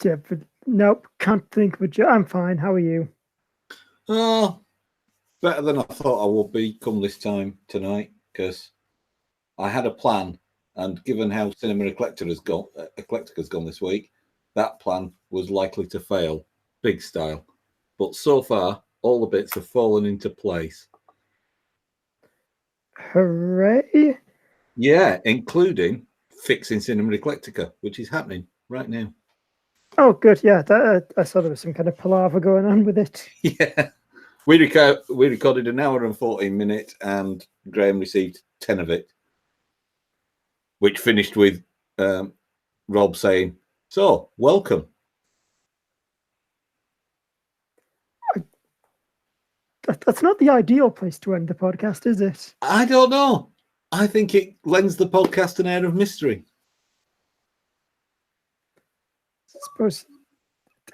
Yeah, but nope, can't think of a joke. I'm fine. How are you? Oh, better than I thought I would be come this time tonight, because I had a plan, and given how Cinema Eclectic has gone this week, that plan was likely to fail, big style. But so far, all the bits have fallen into place. Hooray! Yeah, including fixing Cinema Eclectica, which is happening right now. Oh, good. Yeah, I saw there was some kind of palaver going on with it. Yeah. We recorded an hour and 14 minutes, and Graham received 10 of it, which finished with Rob saying, "So, welcome." That's not the ideal place to end the podcast, is it? I don't know. I think it lends the podcast an air of mystery. I suppose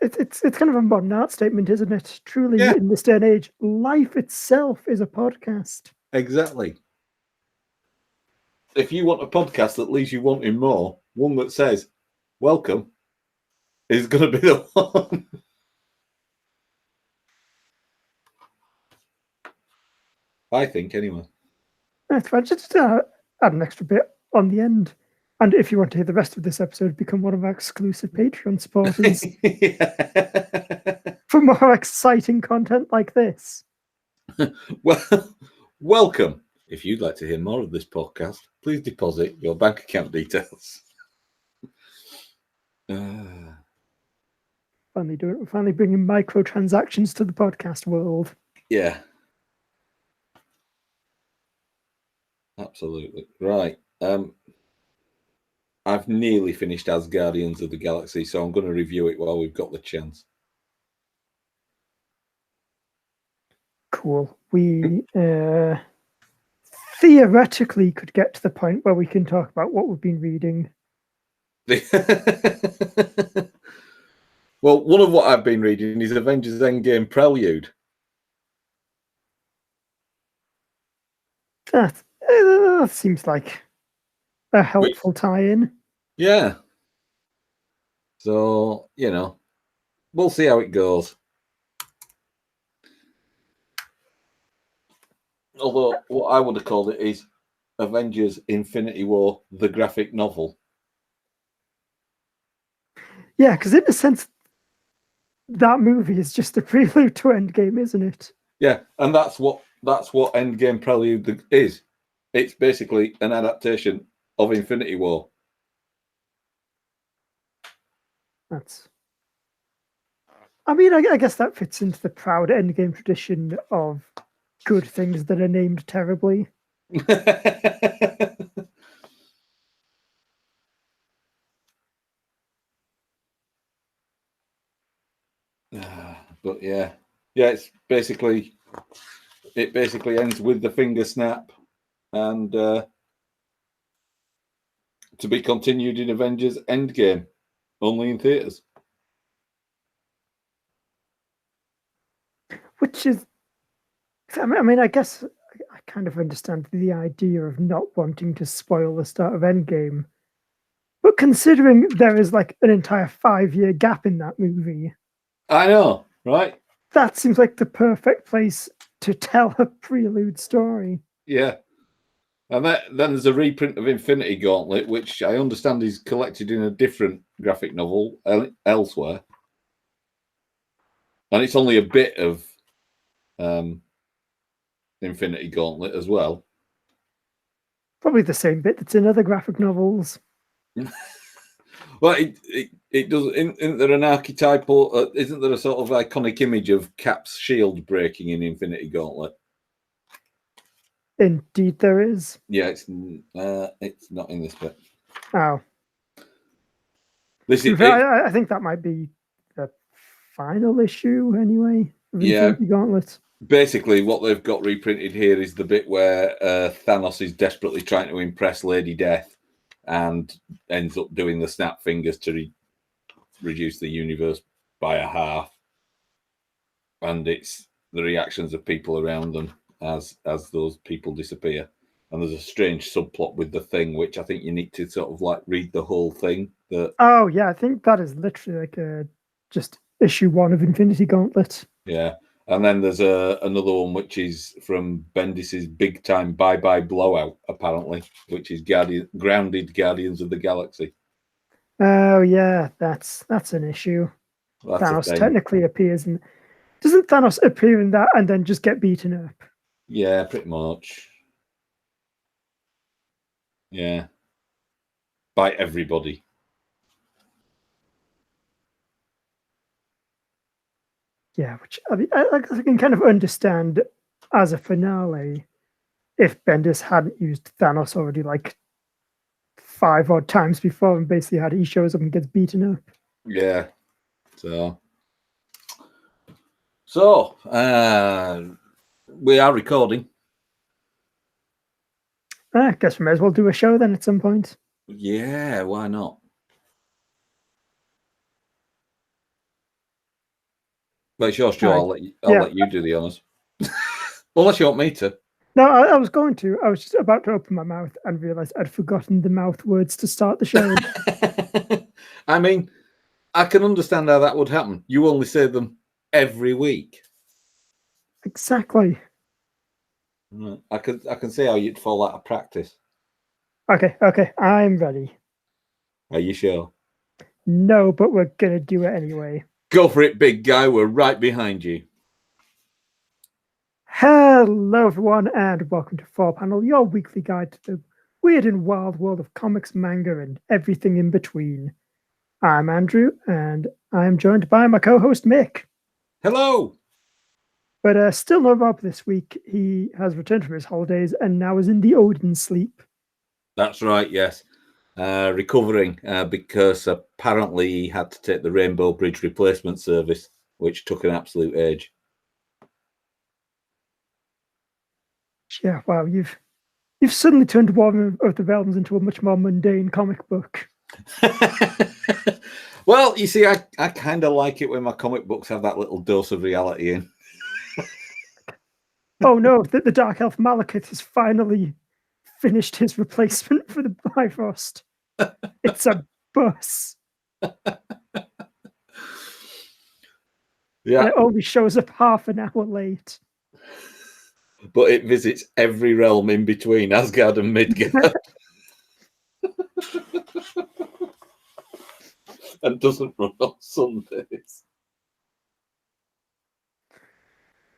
it's kind of a modern art statement, isn't it? Truly, Yeah. in this day and age, life itself is a podcast. Exactly. If you want a podcast that leaves you wanting more, one that says, "Welcome," is going to be the one. I think, anyway. That's fine. Just add an extra bit on the end. And if you want to hear the rest of this episode, become one of our exclusive Patreon supporters for more exciting content like this. Well, welcome. If you'd like to hear more of this podcast, please deposit your bank account details. Finally bringing microtransactions to the podcast world. Yeah. Absolutely. Right. I've nearly finished as Guardians of the Galaxy, so I'm going to review it while we've got the chance. Cool. We theoretically could get to the point where we can talk about what we've been reading. Well, one of what I've been reading is Avengers Endgame Prelude. That seems like a helpful tie-in. Yeah. So, we'll see how it goes. Although, what I would have called it is Avengers Infinity War, the graphic novel. Yeah, because in a sense, that movie is just a prelude to Endgame, isn't it? Yeah, and that's what Endgame Prelude is. It's basically an adaptation of Infinity War. I mean, I guess that fits into the proud Endgame tradition of good things that are named terribly. But yeah, it basically ends with the finger snap, and to be continued in Avengers Endgame, only in theaters. Which is, I mean, I guess I kind of understand the idea of not wanting to spoil the start of Endgame. But considering there is like an entire 5-year gap in that movie, I know, right? That seems like the perfect place to tell a prelude story. Yeah. And then there's a reprint of Infinity Gauntlet, which I understand is collected in a different graphic novel elsewhere. And it's only a bit of Infinity Gauntlet as well. Probably the same bit that's in other graphic novels. Well, it does. Isn't there an archetypal? Isn't there a sort of iconic image of Cap's shield breaking in Infinity Gauntlet? Indeed, there is. Yeah, it's not in this bit. Oh, I think that might be the final issue anyway. Infinity Gauntlet. Basically, what they've got reprinted here is the bit where Thanos is desperately trying to impress Lady Death and ends up doing the snap fingers to reduce the universe by a half. And it's the reactions of people around them as those people disappear. and there's a strange subplot with the Thing, which I think you need to sort of like read the whole thing. Oh yeah, I think that is literally like just issue 1 of Infinity Gauntlet. Yeah. And then there's another one which is from Bendis's big time Bye Bye Blowout, apparently, which is Grounded Guardians of the Galaxy. Oh yeah, that's an issue. That's Thanos technically appears in. Doesn't Thanos appear in that and then just get beaten up? Yeah, pretty much. Yeah. By everybody. Yeah, which I can kind of understand as a finale if Bendis hadn't used Thanos already like 5 odd times before and basically he shows up and gets beaten up. Yeah. So we are recording. I guess we may as well do a show then at some point. Yeah, why not? But it's your show. I'll let you do the honors. Unless you want me to. No, I was going to. I was just about to open my mouth and realized I'd forgotten the mouth words to start the show. I mean, I can understand how that would happen. You only say them every week. Exactly. I can see how you'd fall out of practice. Okay, I'm ready. Are you sure? No, but we're gonna do it anyway. Go for it, big guy. We're right behind you. Hello, everyone, and welcome to 4Panel, your weekly guide to the weird and wild world of comics, manga, and everything in between. I'm Andrew, and I'm joined by my co-host Mick. Hello. But still no Rob this week. He has returned from his holidays and now is in the Odin sleep. That's right, yes. Recovering because apparently he had to take the Rainbow Bridge replacement service, which took an absolute age. Yeah, wow, you've suddenly turned War of the Realms into a much more mundane comic book. Well, you see, I kind of like it when my comic books have that little dose of reality in. Oh no, the Dark Elf Malekith has finally finished his replacement for the Bifrost. It's a bus. Yeah. And it only shows up half an hour late. But it visits every realm in between Asgard and Midgard. And doesn't run on Sundays.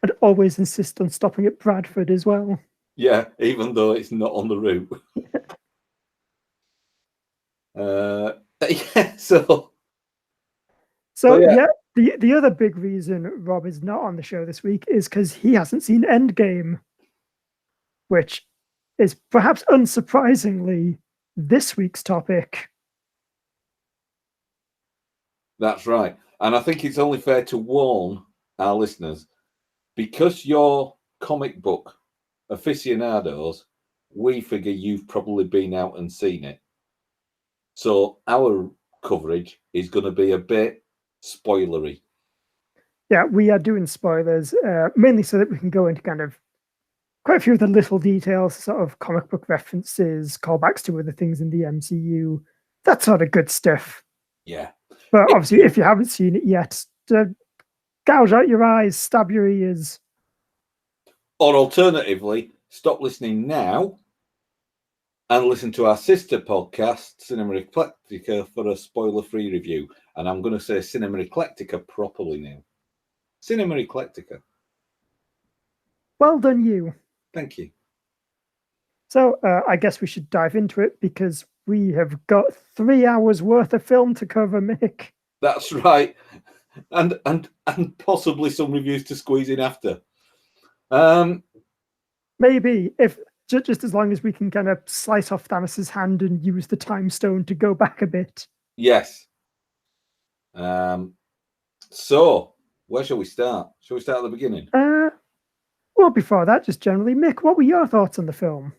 And always insist on stopping at Bradford as well. Yeah, even though it's not on the route. Yeah, so yeah, the other big reason Rob is not on the show this week is because he hasn't seen Endgame, which is perhaps unsurprisingly this week's topic. That's right. And I think it's only fair to warn our listeners, because you're comic book aficionados, we figure you've probably been out and seen it. So our coverage is going to be a bit spoilery. Yeah, we are doing spoilers, mainly so that we can go into kind of quite a few of the little details, sort of comic book references, callbacks to other things in the MCU, that sort of good stuff. Yeah. But obviously, if you haven't seen it yet, gouge out your eyes, stab your ears. Or alternatively, stop listening now and listen to our sister podcast, Cinema Eclectica, for a spoiler-free review. And I'm going to say Cinema Eclectica properly now. Cinema Eclectica. Well done, you. Thank you. So I guess we should dive into it because we have got 3 hours worth of film to cover, Mick. That's right. And possibly some reviews to squeeze in after. Maybe, if just as long as we can kind of slice off Thanos' hand and use the time stone to go back a bit. Yes. So, where shall we start? Shall we start at the beginning? Well, before that, just generally, Mick, what were your thoughts on the film?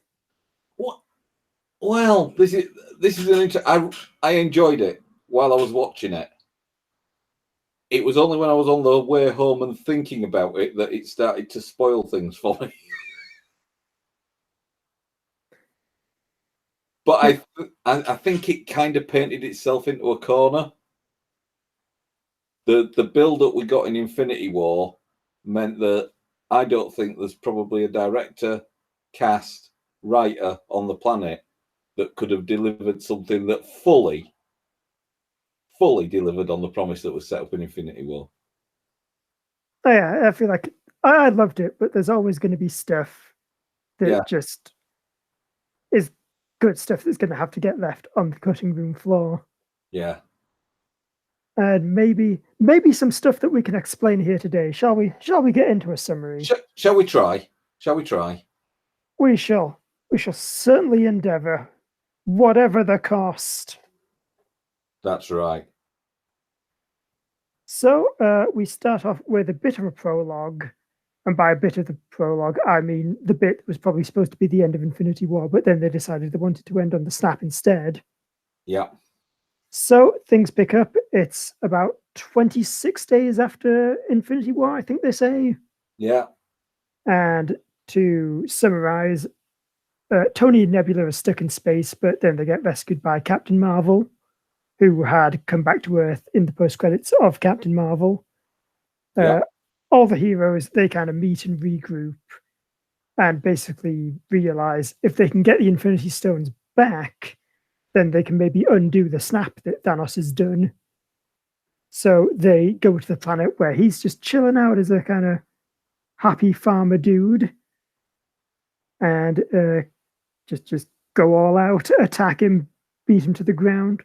Well, this is an I enjoyed it while I was watching it. It was only when I was on the way home and thinking about it that it started to spoil things for me. But I think it kind of painted itself into a corner. The build up we got in Infinity War meant that I don't think there's probably a director, cast, writer on the planet that could have delivered something that fully delivered on the promise that was set up in Infinity War. Oh, yeah, I feel like I loved it, but there's always going to be stuff that just is good stuff that's going to have to get left on the cutting room floor. Yeah. And maybe some stuff that we can explain here today. Shall we get into a summary? Shall we try? Shall we try? We shall certainly endeavor, whatever the cost. That's right. So we start off with a bit of a prologue. And by a bit of the prologue, I mean the bit was probably supposed to be the end of Infinity War, but then they decided they wanted to end on the snap instead. Yeah. So things pick up. It's about 26 days after Infinity War, I think they say. Yeah. And to summarize, Tony and Nebula are stuck in space, but then they get rescued by Captain Marvel, who had come back to Earth in the post credits of Captain Marvel. All the heroes, they kind of meet and regroup and basically realize if they can get the Infinity Stones back, then they can maybe undo the snap that Thanos has done. So they go to the planet where he's just chilling out as a kind of happy farmer dude and just go all out, attack him, beat him to the ground.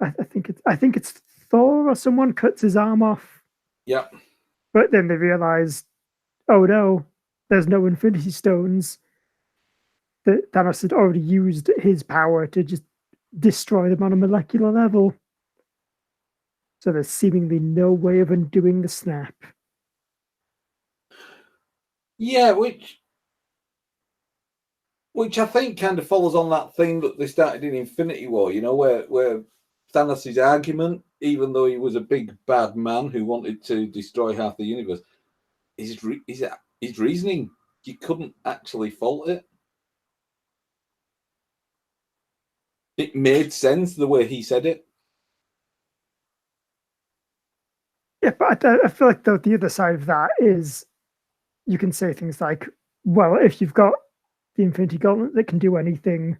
I think it's Thor or someone cuts his arm off. Yeah. But then they realize, oh no, there's no Infinity Stones. That Thanos had already used his power to just destroy them on a molecular level. So there's seemingly no way of undoing the snap. Yeah, which I think kind of follows on that thing that they started in Infinity War, you know, where Thanos' argument, even though he was a big bad man who wanted to destroy half the universe, his reasoning, you couldn't actually fault it. It made sense the way he said it. Yeah, but I feel like the other side of that is you can say things like, well, if you've got the Infinity Gauntlet that can do anything,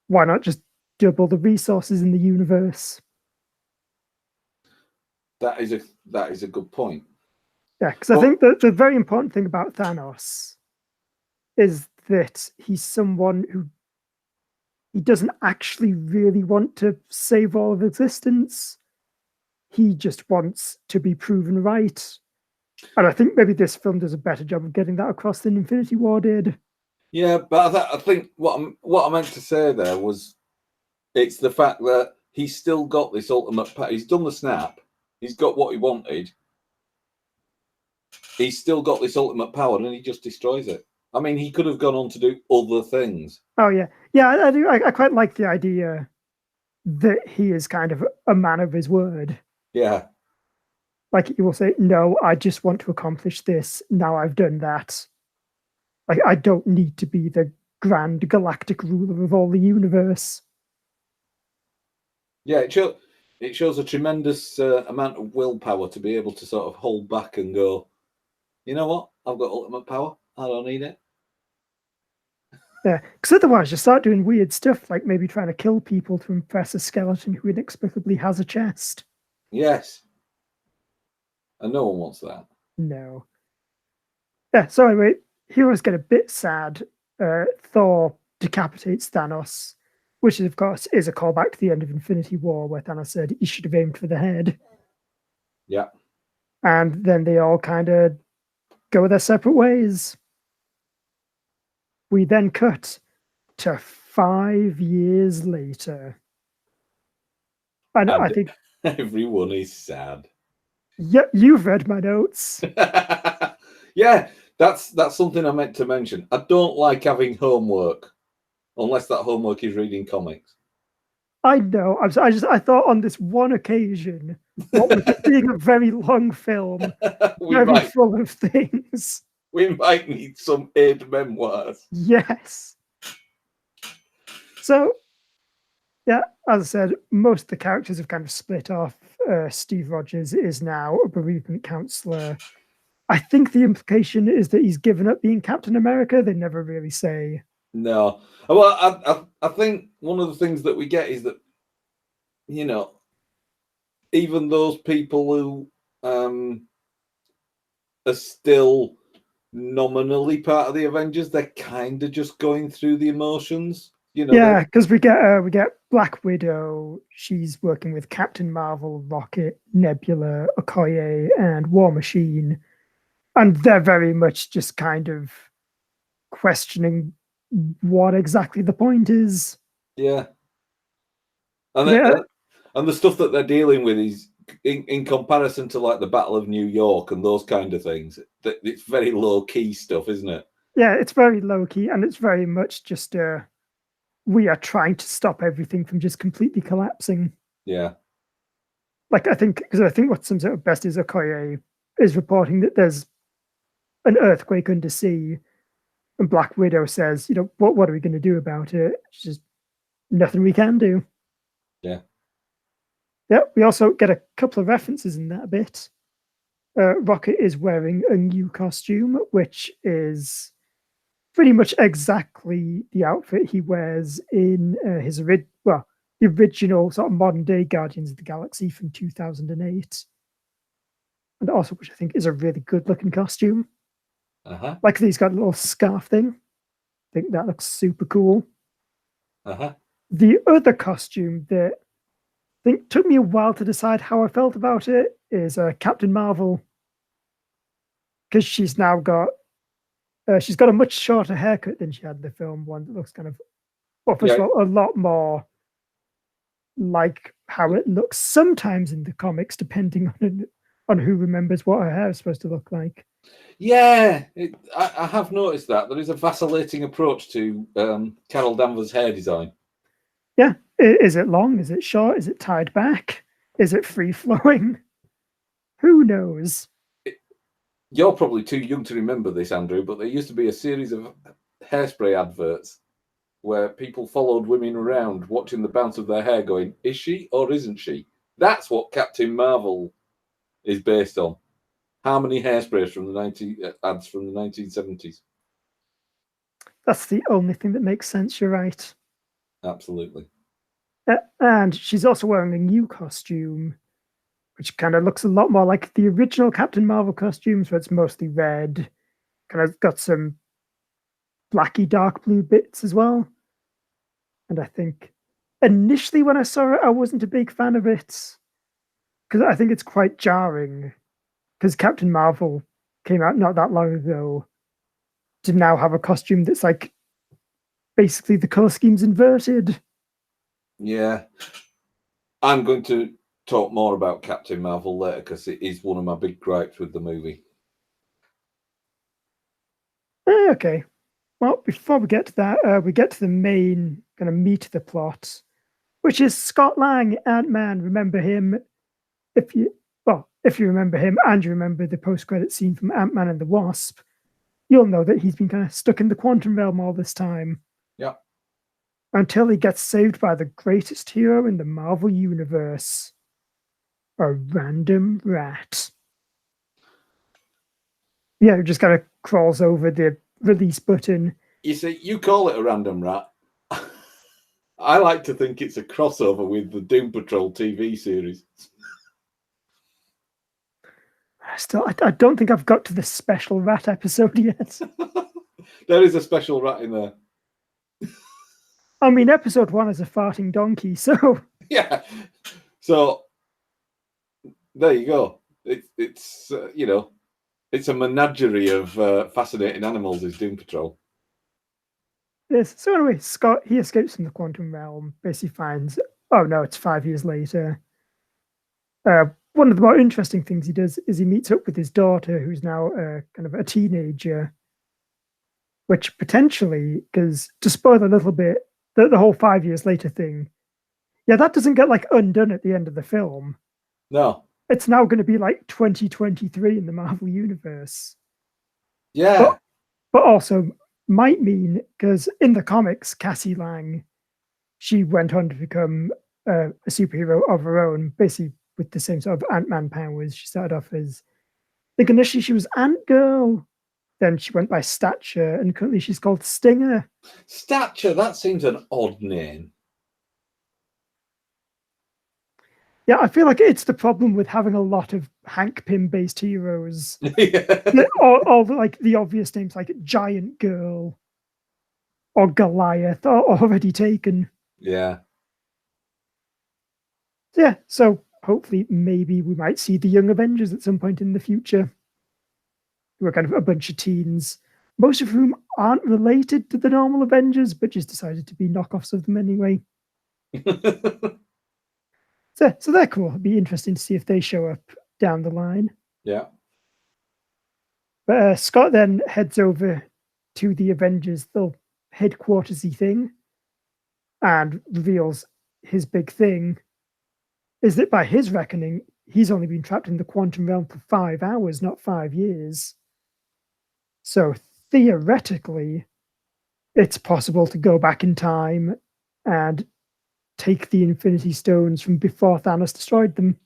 why not just double the resources in the universe? That is a good point. Yeah, because I think that the very important thing about Thanos is that he's someone who he doesn't actually really want to save all of existence. He just wants to be proven right. And I think maybe this film does a better job of getting that across than Infinity War did. Yeah, but I think what I meant to say there was it's the fact that he's still got this ultimate power. He's done the snap. He's got what he wanted. He's still got this ultimate power, and he just destroys it. I mean, he could have gone on to do other things. Oh yeah, I do. I quite like the idea that he is kind of a man of his word. Yeah, like he will say, "No, I just want to accomplish this. Now I've done that. Like I don't need to be the grand galactic ruler of all the universe." Yeah, it shows a tremendous amount of willpower to be able to sort of hold back and go, you know what? I've got ultimate power. I don't need it. Yeah, because otherwise you start doing weird stuff, like maybe trying to kill people to impress a skeleton who inexplicably has a chest. Yes. And no one wants that. No. Yeah, so anyway, heroes get a bit sad. Thor decapitates Thanos, which of course is a callback to the end of Infinity War, where Thanos said he should have aimed for the head. Yeah. And then they all kind of go their separate ways. We then cut to 5 years later. And I think everyone is sad. Yeah, you've read my notes. Yeah, that's something I meant to mention. I don't like having homework unless that homework is reading comics. I know. I thought on this one occasion, what with it being a very long film, very full of things. We might need some aid memoirs. Yes. So, yeah, as I said, most of the characters have kind of split off. Steve Rogers is now a bereavement counselor. I think the implication is that he's given up being Captain America. They never really say. No. Well, I think one of the things that we get is that, you know, even those people who are still nominally part of the Avengers, they're kind of just going through the emotions. You know, Yeah, because we get Black Widow. She's working with Captain Marvel, Rocket, Nebula, Okoye, and War Machine, and they're very much just kind of questioning what exactly the point is. yeah, and Yeah, and the stuff that they're dealing with is in comparison to like the Battle of New York and those kind of things. It's very low key stuff, isn't it? yeah, it's very low key, and it's very much just we are trying to stop everything from just completely collapsing. Yeah, Like I think what sums it up best is Okoye is reporting that there's an earthquake under sea, and Black Widow says, you know, what are we going to do about it? It's just nothing we can do. yeah, Yeah, we also get a couple of references in that bit. Rocket is wearing a new costume, which is pretty much exactly the outfit he wears in the original sort of modern day Guardians of the Galaxy from 2008, and also which I think is a really good looking costume. uh-huh, Like he's got a little scarf thing. I think that looks super cool. uh-huh. The other costume that I think took me a while to decide how I felt about it is Captain Marvel, because she's got a much shorter haircut than she had in the film one that looks kind of, well, first Yeah, of all, a lot more like how it looks sometimes in the comics, depending on who remembers what her hair is supposed to look like. yeah. I have noticed that there is a vacillating approach to Carol Danvers' hair design. Yeah, is it long? Is it short? Is it tied back? Is it free flowing? Who knows? You're probably too young to remember this, Andrew, but there used to be a series of hairspray adverts where people followed women around watching the bounce of their hair going, is she or isn't she? That's what Captain Marvel is based on. How many hairsprays from the ads from the 1970s? That's the only thing that makes sense. You're right. Absolutely. And she's also wearing a new costume, which kind of looks a lot more like the original Captain Marvel costumes, where it's mostly red, kind of got some blacky dark blue bits as well. And I think initially when I saw it, I wasn't a big fan of it because I think it's quite jarring. Because Captain Marvel came out not that long ago to now have a costume that's like basically the color scheme's inverted. Yeah. I'm going to talk more about Captain Marvel later because it is one of my big gripes with the movie. Okay. Well, before we get to that, we get to the main kind of meat of the plot, which is Scott Lang, Ant Man. Remember him if you if you remember him and you remember the post-credit scene from Ant Man and the Wasp, you'll know that he's been kind of stuck in the quantum realm all this time. Yeah. Until he gets saved by the greatest hero in the Marvel universe, a random rat. Yeah, it just kind of crawls over the release button. You see, you call it a random rat. I like to think it's a crossover with the Doom Patrol TV series. I don't think I've got to the special rat episode yet. There is a special rat in there. I mean, episode 1 is a farting donkey, so Yeah. So there you go. It's you know, it's a menagerie of fascinating animals. Is Doom Patrol? yes. So anyway, Scott he escapes from the quantum realm. Basically finds, oh no, it's 5 years later. One of the more interesting things he does is he meets up with his daughter, who's now kind of a teenager. Which potentially, because to spoil a little bit, the whole 5 years later thing, yeah, that doesn't get like undone at the end of the film. No. It's now going to be like 2023 in the Marvel universe. Yeah. But also might mean because in the comics, Cassie Lang she went on to become a superhero of her own, basically with the same sort of Ant-Man powers. She started off as, I think initially she was Ant-Girl, then she went by Stature, and currently she's called Stinger. Stature, that seems an odd name. Yeah, I feel like it's the problem with having a lot of Hank Pym-based heroes. All like the obvious names like Giant Girl or Goliath are already taken. Yeah. Yeah, so hopefully maybe we might see the Young Avengers at some point in the future. Who are kind of a bunch of teens, most of whom aren't related to the normal Avengers, but just decided to be knockoffs of them anyway. So they're cool. It'd be interesting to see if they show up down the line. Yeah. But Scott then heads over to the Avengers, the headquartersy thing, and reveals his big thing is that by his reckoning, he's only been trapped in the quantum realm for 5 hours, not 5 years. So theoretically, it's possible to go back in time and take the Infinity Stones from before Thanos destroyed them.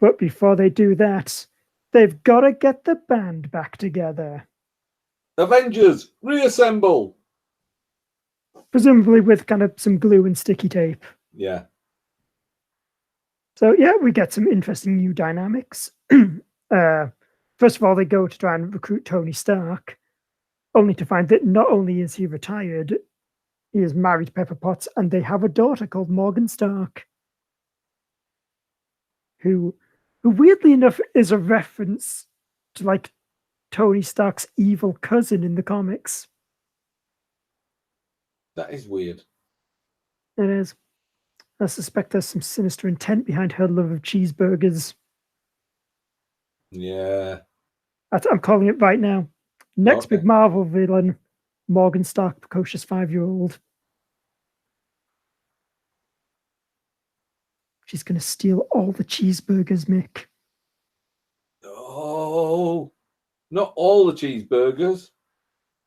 But before they do that, they've got to get the band back together. Avengers, reassemble! Presumably with kind of some glue and sticky tape. Yeah. So yeah, we get some interesting new dynamics. First of all, they go to try and recruit Tony Stark, only to find that not only is he retired, he is married to Pepper Potts, and they have a daughter called Morgan Stark, who weirdly enough is a reference to like Tony Stark's evil cousin in the comics. That is weird. It is. I suspect there's some sinister intent behind her love of cheeseburgers. Yeah. I'm calling it right now. Next Okay. big Marvel villain, Morgan Stark, precocious 5-year-old. She's going to steal all the cheeseburgers, Mick. Oh, not all the cheeseburgers.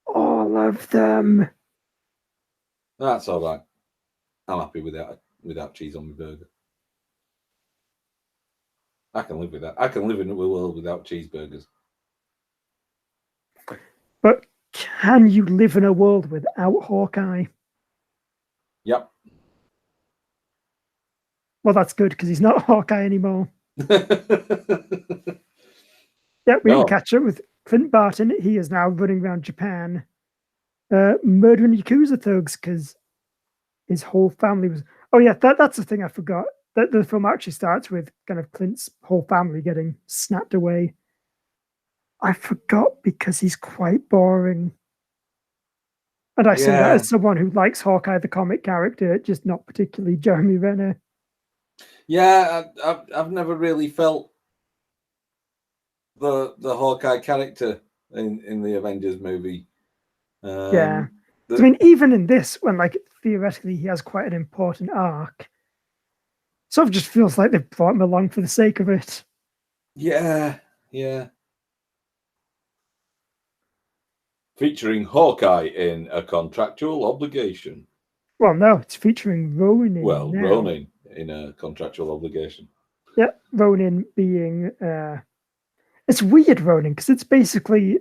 All of them. That's all right. I'm happy without cheese on my burger. I can live with that. I can live in a world without cheeseburgers. But can you live in a world without Hawkeye? Yep. Well, that's good because he's not Hawkeye anymore. Yeah, we catch up with Clint Barton. He is now running around Japan, murdering Yakuza thugs because his whole family was. Oh yeah, that's the thing I forgot. That the film actually starts with kind of Clint's whole family getting snapped away. I forgot because he's quite boring. And I say that as someone who likes Hawkeye, the comic character, just not particularly Jeremy Renner. Yeah, I've never really felt the Hawkeye character in the Avengers movie. I mean, even in this, when like theoretically he has quite an important arc, sort of just feels like they've brought him along for the sake of it. Yeah. Featuring Hawkeye in A Contractual Obligation. Well, no, it's featuring Ronin. Well, now. Ronin in A Contractual Obligation. Yeah, Ronin being it's weird Ronin because it's basically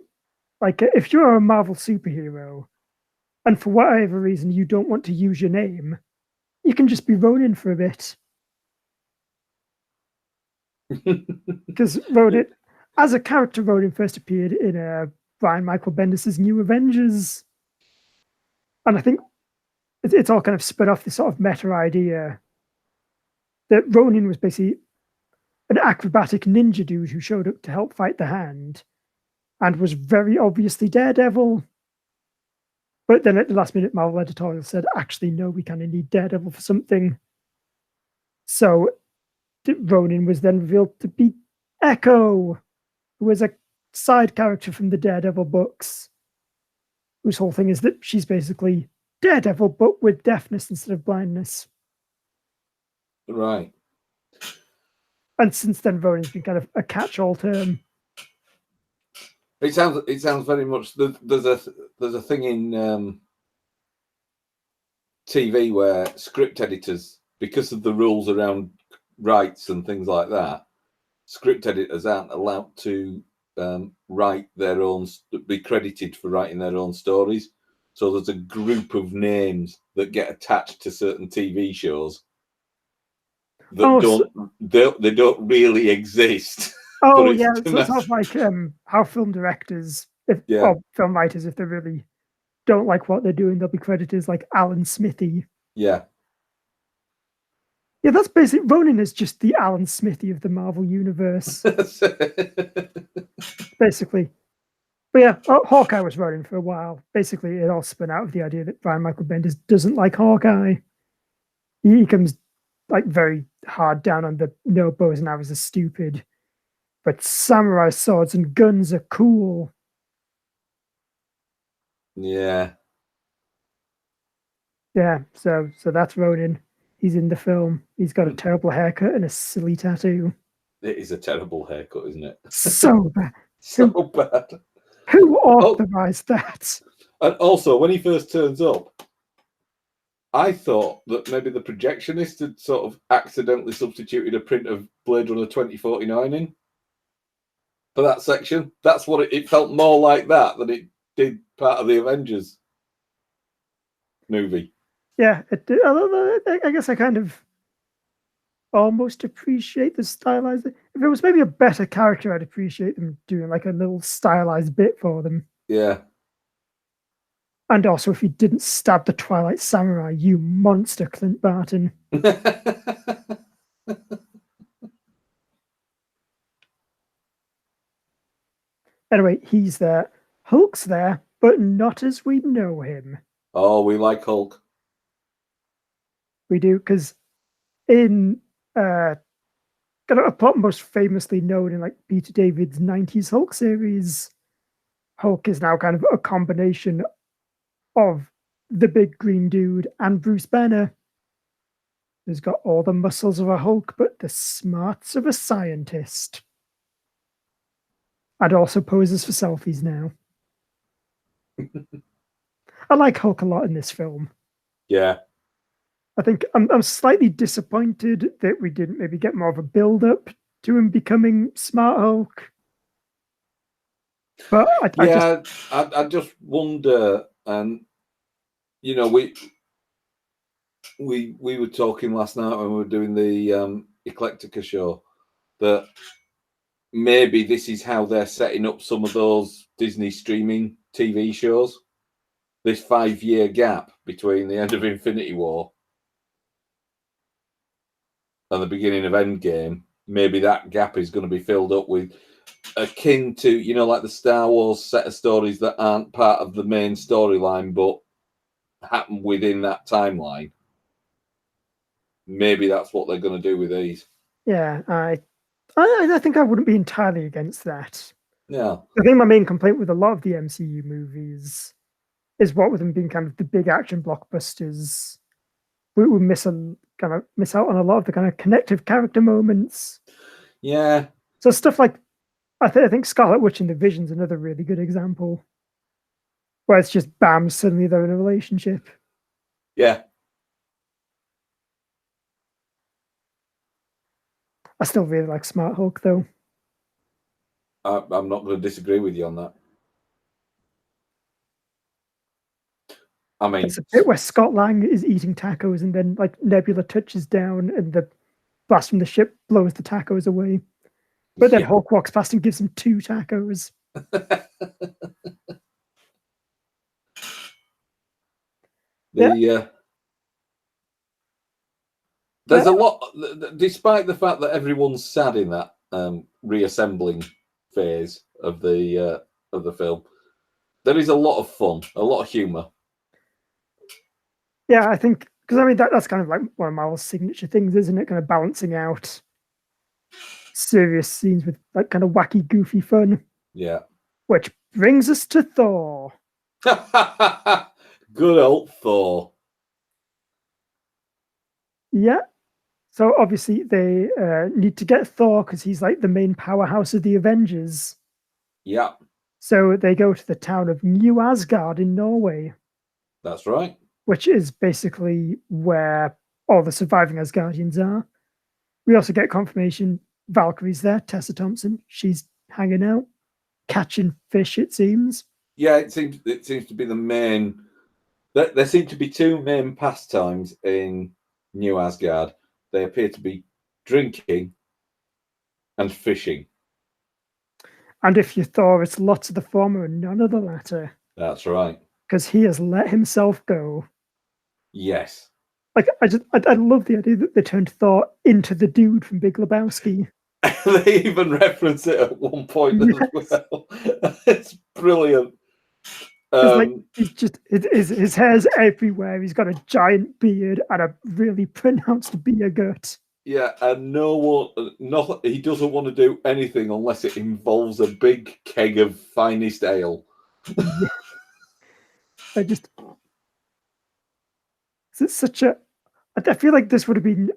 like if you're a Marvel superhero and for whatever reason you don't want to use your name, you can just be Ronin for a bit. Because Ronin, as a character, Ronin first appeared in Brian Michael Bendis' New Avengers, and I think it's all kind of spun off this sort of meta idea that Ronin was basically an acrobatic ninja dude who showed up to help fight the Hand and was very obviously Daredevil. But then at the last minute, Marvel editorial said, actually, no, we kind of need Daredevil for something. So Ronin was then revealed to be Echo, who was a side character from the Daredevil books, whose whole thing is that she's basically Daredevil, but with deafness instead of blindness. Right. And since then, Ronin's been kind of a catch-all term. It sounds very much. There's a thing in TV where script editors, because of the rules around rights and things like that, script editors aren't allowed to write their own, be credited for writing their own stories. So there's a group of names that get attached to certain TV shows that they don't really exist. Oh yeah, so it's sort of like how film directors, or film writers, if they really don't like what they're doing, they'll be credited as like Alan Smithy. Yeah. Yeah, that's basically Ronan is just the Alan Smithy of the Marvel universe. Basically. But yeah, Hawkeye was Ronan for a while. Basically, it all spun out of the idea that Brian Michael Bendis doesn't like Hawkeye. He comes like very hard down on the no bows and arrows are stupid, but samurai swords and guns are cool. Yeah. Yeah, so that's Ronan. He's in the film. He's got a terrible haircut and a silly tattoo. It is a terrible haircut, isn't it? So bad. So bad. Who authorized that? And also, when he first turns up, I thought that maybe the projectionist had sort of accidentally substituted a print of Blade Runner 2049 in for that section. That's what it felt more like that than it did part of the Avengers movie. Yeah, it did. Although I guess I kind of almost appreciate the stylized. If it was maybe a better character, I'd appreciate them doing like a little stylized bit for them. Yeah. And also, if he didn't stab the Twilight Samurai, you monster, Clint Barton. Anyway, he's there. Hulk's there, but not as we know him. Oh, we like Hulk. We do, because in kind of most famously known in like Peter David's 90s Hulk series, Hulk is now kind of a combination of the big green dude and Bruce Banner, who's got all the muscles of a Hulk, but the smarts of a scientist. And also poses for selfies now. I like Hulk a lot in this film. Yeah. I think I'm slightly disappointed that we didn't maybe get more of a build-up to him becoming Smart Hulk. But I just wonder, and you know, we were talking last night when we were doing the Eclectica show that maybe this is how they're setting up some of those Disney streaming TV shows. This 5-year gap between the end of Infinity War and the beginning of Endgame, maybe that gap is going to be filled up with akin to, you know, like the Star Wars set of stories that aren't part of the main storyline but happen within that timeline. Maybe that's what they're going to do with these. Yeah, I think I wouldn't be entirely against that. Yeah. I think my main complaint with a lot of the MCU movies is what with them being kind of the big action blockbusters, we miss out on a lot of the kind of connective character moments. Yeah. So stuff like I think Scarlet Witch and the Vision's another really good example, where it's just bam, suddenly they're in a relationship. Yeah. I still really like Smart Hulk, though. I'm not going to disagree with you on that. I mean, it's a bit where Scott Lang is eating tacos, and then like Nebula touches down, and the blast from the ship blows the tacos away. But then Hulk walks past and gives him 2 tacos. There's a lot, despite the fact that everyone's sad in that reassembling phase of the film. There is a lot of fun, a lot of humor. Yeah, I think because I mean that's kind of like one of Marvel's signature things, isn't it? Kind of balancing out serious scenes with like kind of wacky, goofy fun. Yeah. Which brings us to Thor. Good old Thor. Yeah. So obviously they need to get Thor because he's like the main powerhouse of the Avengers. Yeah. So they go to the town of New Asgard in Norway. That's right. which is basically where all the surviving Asgardians are. We also get confirmation Valkyrie's there, Tessa Thompson. She's hanging out, catching fish, it seems. Yeah, it seems to be the main. There seem to be two main pastimes in New Asgard. They appear to be drinking and fishing. And if you Thor, it's lots of the former and none of the latter. That's right. Because he has let himself go. Yes. Like I love the idea that they turned Thor into the dude from Big Lebowski. They even reference it at one point as well. It's brilliant. Like he's just his hair's everywhere. He's got a giant beard and a really pronounced beer gut. Yeah, and he doesn't want to do anything unless it involves a big keg of finest ale. Yeah. It's such a. I feel like this would have been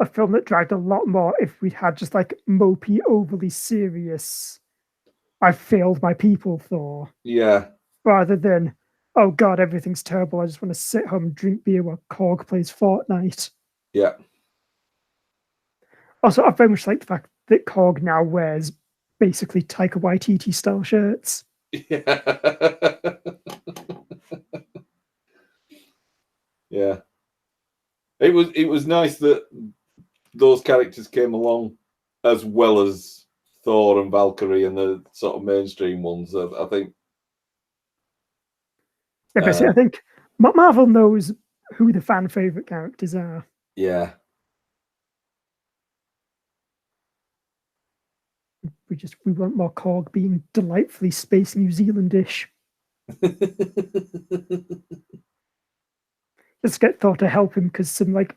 a film that dragged a lot more if we had just like mopey, overly serious. I failed my people, Thor. Yeah. Rather than, oh god, everything's terrible. I just want to sit home and drink beer while Korg plays Fortnite. Yeah. Also, I very much like the fact that Korg now wears basically Taika Waititi style shirts. Yeah. Yeah. It was nice that those characters came along as well as Thor and Valkyrie and the sort of mainstream ones. I think. Yeah, basically, I think Marvel knows who the fan favorite characters are. Yeah. We want more Korg being delightfully space New Zealandish. Let's get Thor to help him because some like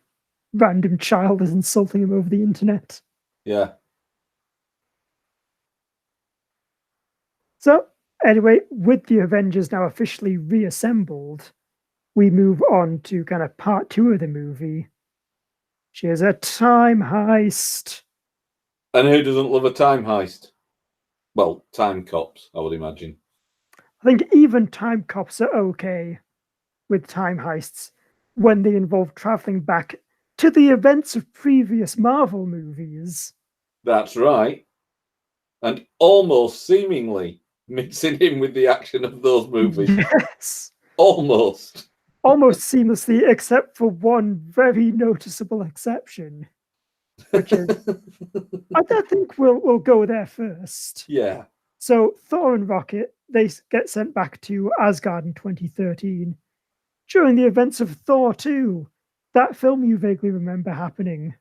random child is insulting him over the internet. Yeah. So anyway, with the Avengers now officially reassembled, we move on to kind of part 2 of the movie. She is a time heist. And who doesn't love a time heist? Well, time cops, I would imagine. I think even time cops are okay with time heists when they involve traveling back to the events of previous Marvel movies. That's right. And almost seemingly mixing in with the action of those movies. Yes. Almost. Almost seamlessly, except for one very noticeable exception, which is I think we'll go there first. Yeah. So Thor and Rocket, they get sent back to Asgard in 2013 during the events of Thor 2, that film you vaguely remember happening.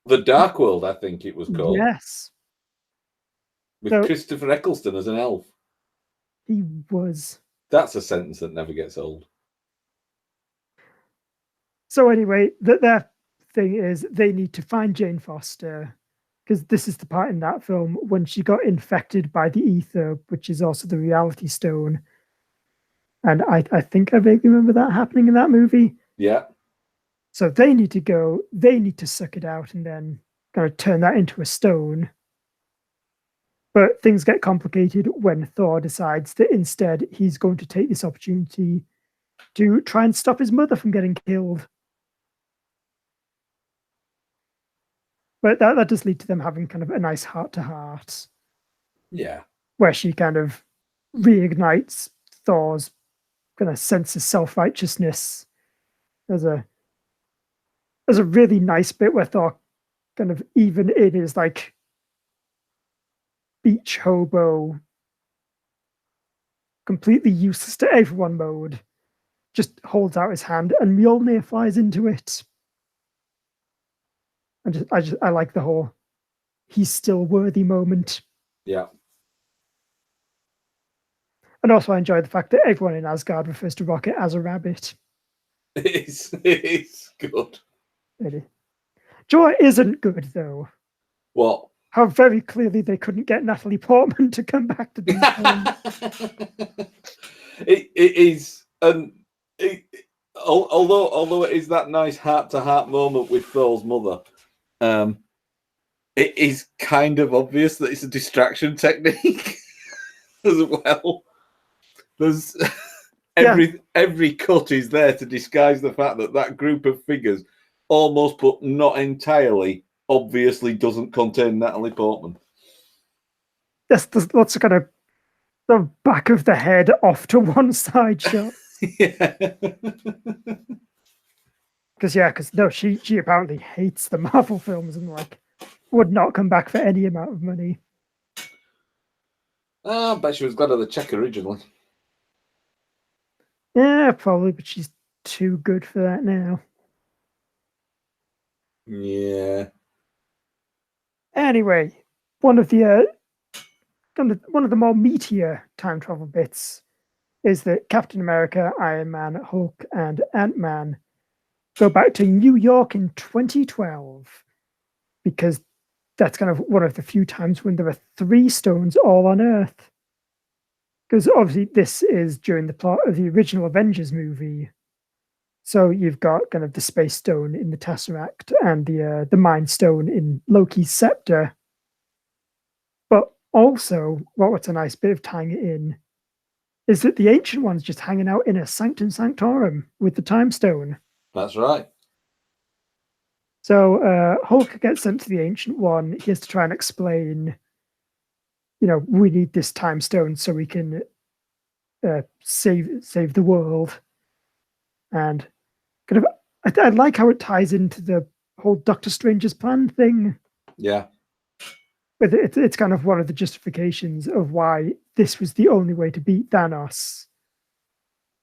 The Dark World, I think it was called. Yes. With Christopher Eccleston as an elf. He was. That's a sentence that never gets old. So anyway, their thing is they need to find Jane Foster, because this is the part in that film when she got infected by the ether, which is also the reality stone. And I think I vaguely remember that happening in that movie. Yeah. So they need to go, they need to suck it out and then kind of turn that into a stone. But things get complicated when Thor decides that instead he's going to take this opportunity to try and stop his mother from getting killed. But that does lead to them having kind of a nice heart-to-heart. Yeah. Where she kind of reignites Thor's kind of sense of self-righteousness. There's a really nice bit where Thor kind of, even in his like beach hobo, completely useless to everyone mode, just holds out his hand and Mjolnir flies into it. And I like the whole he's still worthy moment. Yeah. And also I enjoy the fact that everyone in Asgard refers to Rocket as a rabbit. It is good. Really. Joy isn't good though. What? How very clearly they couldn't get Natalie Portman to come back to these films. It is, and although it is that nice heart-to-heart moment with Thor's mother, it is kind of obvious that it's a distraction technique as well. every cut is there to disguise the fact that that group of figures, almost but not entirely, obviously doesn't contain Natalie Portman. Yes, there's lots of kind of the back of the head off to one side shot. Yeah. Because no, she apparently hates the Marvel films and like would not come back for any amount of money. I bet she was glad of the check originally. Yeah, probably, but she's too good for that now. Yeah. Anyway, one of the more meatier time travel bits is that Captain America, Iron Man, Hulk, and Ant-Man go back to New York in 2012 because that's kind of one of the few times when there are 3 stones all on Earth. Because obviously this is during the plot of the original Avengers movie. So you've got kind of the Space Stone in the Tesseract and the Mind Stone in Loki's scepter. But also, what's a nice bit of tying it in is that the Ancient One's just hanging out in a Sanctum Sanctorum with the Time Stone. That's right. So Hulk gets sent to the Ancient One. He has to try and explain, we need this Time Stone so we can save the world. And kind of, I like how it ties into the whole Doctor Strange's plan thing. Yeah. But it's kind of one of the justifications of why this was the only way to beat Thanos.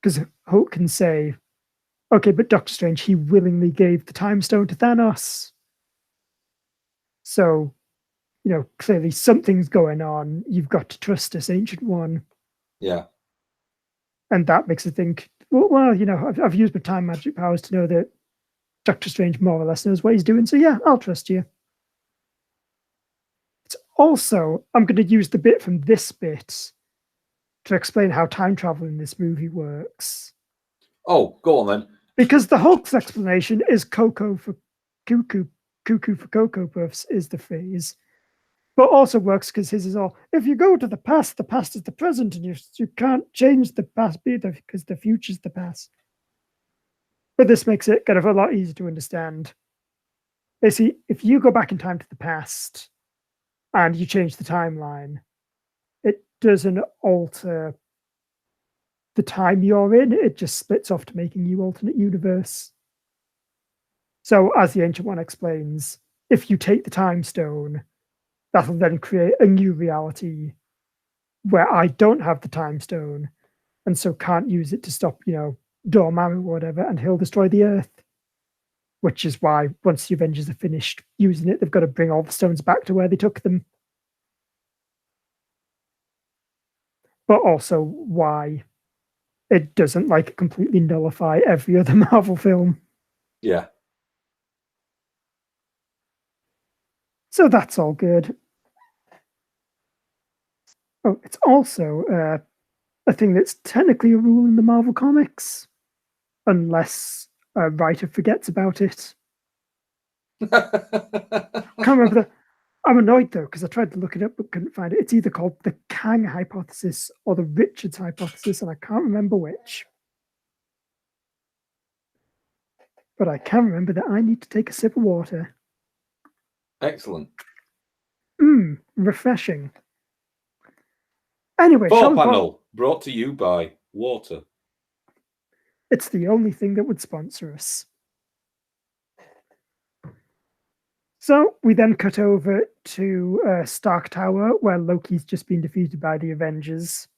Because Hulk can say, okay, but Doctor Strange, he willingly gave the Time Stone to Thanos. So, clearly something's going on. You've got to trust this Ancient One. Yeah. And that makes it think, well, I've used my time magic powers to know that Doctor Strange more or less knows what he's doing. So yeah, I'll trust you. It's also, I'm going to use the bit from this bit to explain how time travel in this movie works. Oh, go on then. Because the Hulk's explanation is Coco for cuckoo for Cocoa Puffs is the phrase. But also works because his is all, if you go to the past is the present, and you can't change the past because the future's the past. But this makes it kind of a lot easier to understand. Basically, if you go back in time to the past and you change the timeline, it doesn't alter the time you're in, it just splits off to make a new alternate universe. So, as the Ancient One explains, if you take the Time Stone, that'll then create a new reality where I don't have the Time Stone and so can't use it to stop, Dormammu or whatever, and he'll destroy the Earth. Which is why once the Avengers are finished using it, they've got to bring all the stones back to where they took them. But also why it doesn't completely nullify every other Marvel film. Yeah. So that's all good. Oh, it's also a thing that's technically a rule in the Marvel comics, unless a writer forgets about it. Can't remember that. I'm annoyed though because I tried to look it up but couldn't find it. It's either called the Kang hypothesis or the Richards hypothesis, and I can't remember which. But I can remember that I need to take a sip of water. Excellent. Refreshing. Anyway, 4Panel brought to you by water. It's the only thing that would sponsor us. So we then cut over to Stark Tower, where Loki's just been defeated by the Avengers.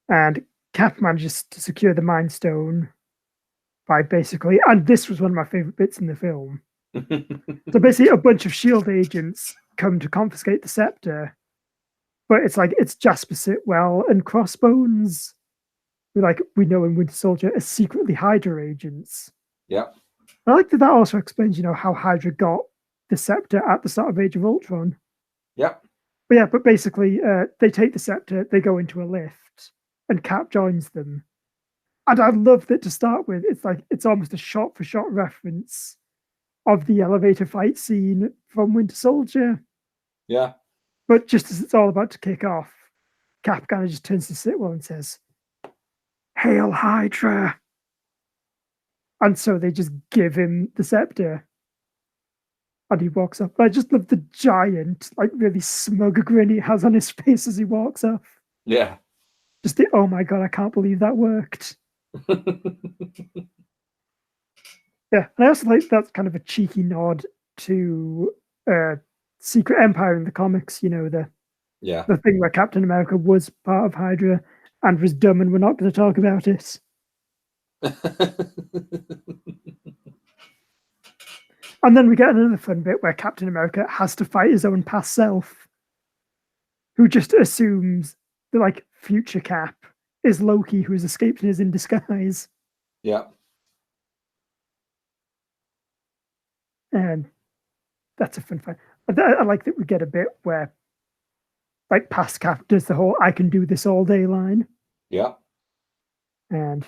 And Cap manages to secure the Mind Stone by basically, and this was one of my favorite bits in the film. So basically, a bunch of S.H.I.E.L.D. agents come to confiscate the scepter, but it's Jasper Sitwell and Crossbones, who we know in Winter Soldier are secretly Hydra agents. Yeah. I like that also explains, how Hydra got the scepter at the start of Age of Ultron. Yeah. But basically, they take the scepter, they go into a lift, and Cap joins them. And I love that to start with. It's almost a shot-for-shot reference of the elevator fight scene from Winter Soldier. Yeah. But just as it's all about to kick off, Cap kind of just turns to Sitwell and says, Hail Hydra. And so they just give him the scepter. And he walks up. I just love the giant, like really smug grin he has on his face as he walks off. Yeah. Just the, oh my God, I can't believe that worked. Yeah. And I also like that's kind of a cheeky nod to Secret Empire in the comics, the thing where Captain America was part of Hydra and was dumb and we're not going to talk about it. And then we get another fun bit where Captain America has to fight his own past self, who just assumes that like future Cap is Loki, who's escaped and is in disguise. Yeah. And that's a fun fight. I like that we get a bit where like past Cap does the whole "I can do this all day" line. Yeah. And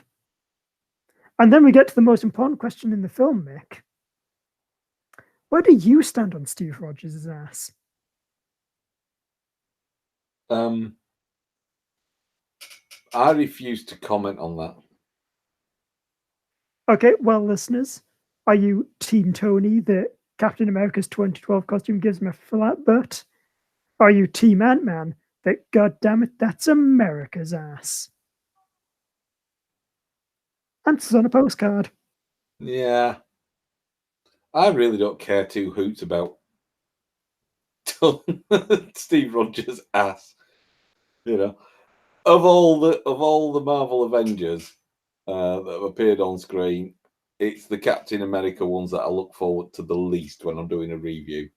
then we get to the most important question in the film, Mick. Where do you stand on Steve Rogers' ass? I refuse to comment on that. Okay, well, listeners, are you Team Tony that Captain America's 2012 costume gives him a flat butt? Are you Team Ant-Man that, God damn it, that's America's ass? Answers on a postcard. Yeah. I really don't care two hoots about Steve Rogers' ass. Of all the Marvel Avengers that have appeared on screen, it's the Captain America ones that I look forward to the least when I'm doing a review.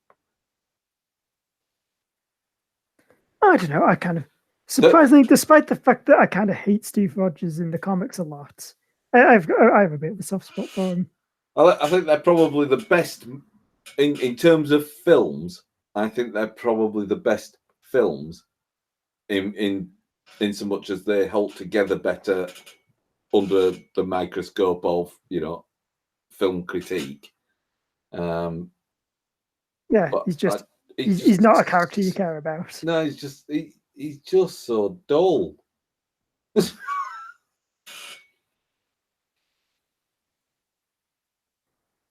I don't know. I kind of surprisingly, despite the fact that I kind of hate Steve Rogers in the comics a lot, I have a bit of a soft spot for him. I think they're probably the best in terms of films. I think they're probably the best films in so much as they hold together better under the microscope of film critique. Yeah, he's not a character you care about. No, he's just so dull.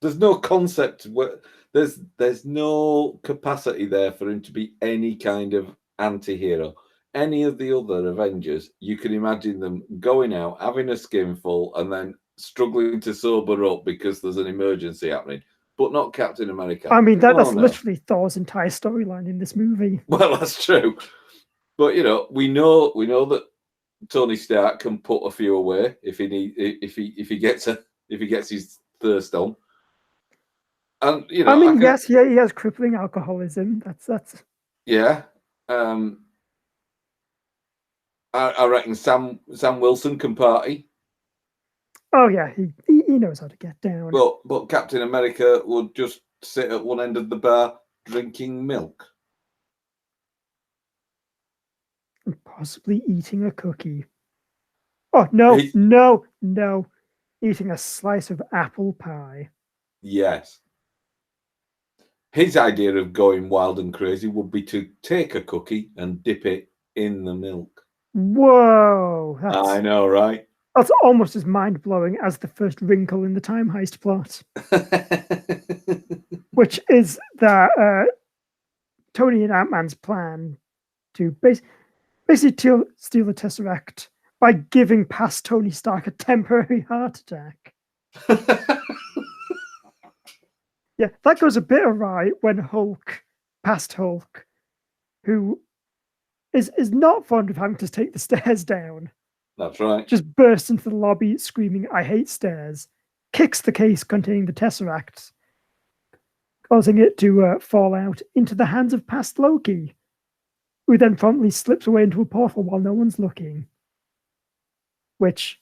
There's no concept where there's no capacity there for him to be any kind of anti-hero. Any of the other Avengers, you can imagine them going out, having a skinful, and then struggling to sober up because there's an emergency happening. But not Captain America. I mean, that's literally Thor's entire storyline in this movie. Well, that's true. But we know that Tony Stark can put a few away if he gets his thirst on. And I mean, yes, he has crippling alcoholism. That's yeah. I reckon Sam Wilson can party. Oh yeah, he knows how to get down. But Captain America would just sit at one end of the bar drinking milk. And possibly eating a cookie. Oh, no. Eating a slice of apple pie. Yes. His idea of going wild and crazy would be to take a cookie and dip it in the milk. Whoa. I know, right? That's almost as mind-blowing as the first wrinkle in the time heist plot. Which is that Tony and Ant-Man's plan to basically steal the Tesseract by giving past Tony Stark a temporary heart attack. Yeah, that goes a bit awry when past Hulk, who is not fond of having to take the stairs down. That's right. Just bursts into the lobby screaming, "I hate stairs," kicks the case containing the Tesseract, causing it to fall out into the hands of past Loki, who then promptly slips away into a portal while no one's looking. Which,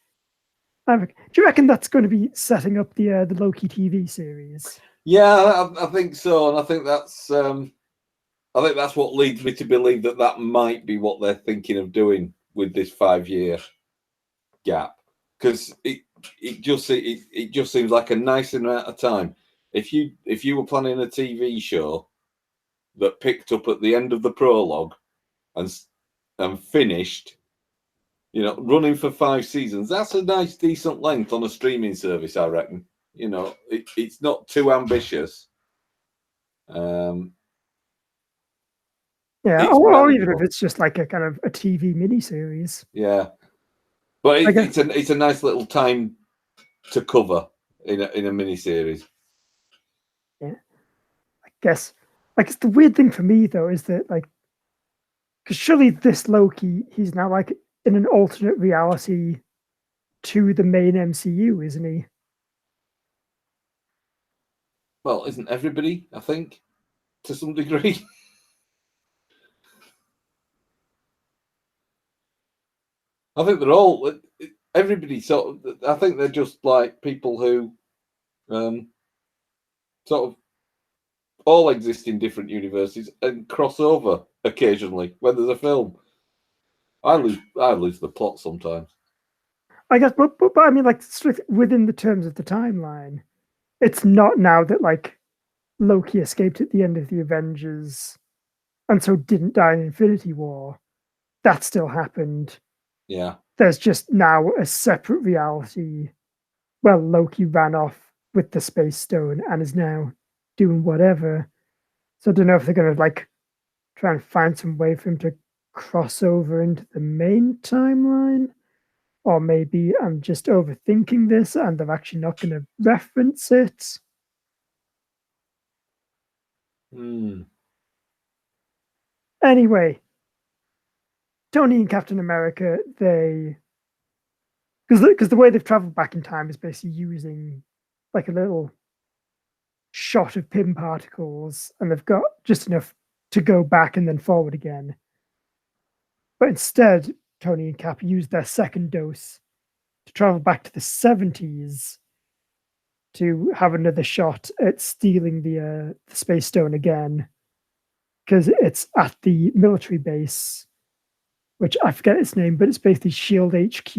do you reckon that's going to be setting up the Loki TV series? Yeah, I think so, and I think that's what leads me to believe that might be what they're thinking of doing with this 5-year gap, because it just seems like a nice amount of time. If you were planning a TV show that picked up at the end of the prologue and finished, running for 5 seasons. That's a nice, decent length on a streaming service, I reckon. It's not too ambitious. Yeah, It's or even if manageable. it's just like a kind of a TV miniseries. Yeah, but I guess, it's a nice little time to cover in a mini series. yeah, I guess. Like, it's the weird thing for me though is that like, because surely this Loki, he's now like in an alternate reality to the main MCU, isn't he? Well, isn't everybody? I think to some degree. I think they're all everybody. Sort of. I think they're just like people who sort of all exist in different universes and cross over occasionally when there's a film. I lose the plot sometimes. I guess, but I mean, like, within the terms of the timeline, it's not now that like Loki escaped at the end of the Avengers and so didn't die in Infinity War. That still happened. Yeah. There's just now a separate reality. Well, Loki ran off with the Space Stone and is now doing whatever. So I don't know if they're going to like try and find some way for him to cross over into the main timeline. Or maybe I'm just overthinking this and they're actually not going to reference it. Hmm. Anyway, Tony and Captain America, they because the way they've traveled back in time is basically using like a little shot of Pym particles, and they've got just enough to go back and then forward again. But instead, Tony and Cap use their second dose to travel back to the 70s to have another shot at stealing the Space Stone again, because it's at the military base, which I forget its name, but it's basically Shield HQ.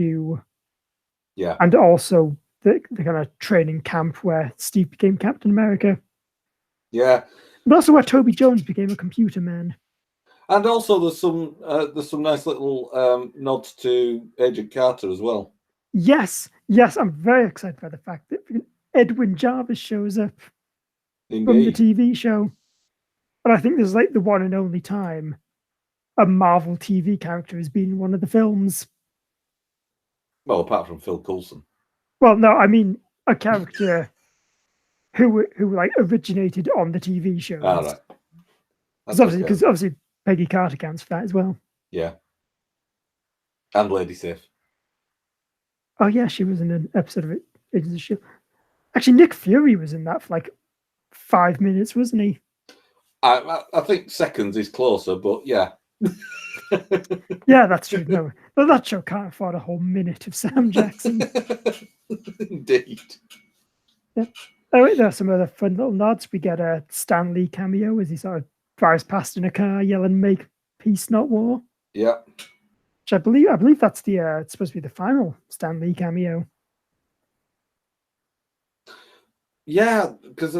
Yeah. And also the kind of training camp where Steve became Captain America. Yeah. But also where Toby Jones became a computer man. And also there's some nice little nods to Agent Carter as well. Yes, I'm very excited by the fact that Edwin Jarvis shows up from the Indeed. TV show. And I think this is like the one and only time a Marvel TV character has been in one of the films. Well, apart from Phil Coulson. Well, no, I mean a character who like originated on the TV shows. All right. Because obviously Peggy Carter counts for that as well. Yeah. And Lady Sif. Oh yeah, she was in an episode of Agents of Shield. Actually, Nick Fury was in that for like 5 minutes, wasn't he? I think seconds is closer, but yeah. Yeah, that's true. No, but that show can't afford a whole minute of Sam Jackson. Indeed. Yeah. Oh, wait, there are some other fun little nods. We get a Stan Lee cameo as he sort of drives past in a car, yelling "Make peace, not war." Yeah. Which I believe that's it's supposed to be the final Stan Lee cameo. Yeah, because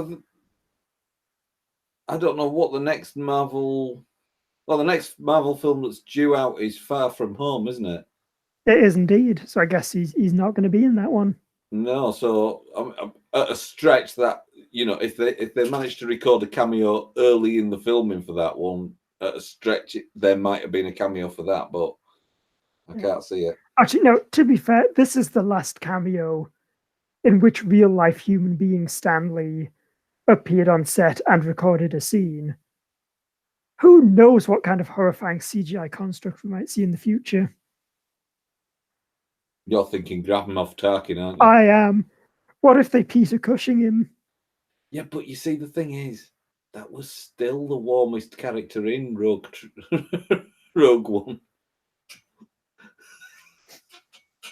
I don't know what the next Marvel. Well, the next Marvel film that's due out is Far From Home, isn't it? It is indeed. So I guess he's not going to be in that one. No, so at a stretch that if they managed to record a cameo early in the filming for that one, at a stretch there might have been a cameo for that, but I can't see it. Actually, no. To be fair, this is the last cameo in which real life human being Stan Lee appeared on set and recorded a scene. Who knows what kind of horrifying CGI construct we might see in the future? You're thinking Grand Moff Tarkin, aren't you? I am. What if they Peter Cushing him? Yeah, but you see, the thing is, that was still the warmest character in Rogue One.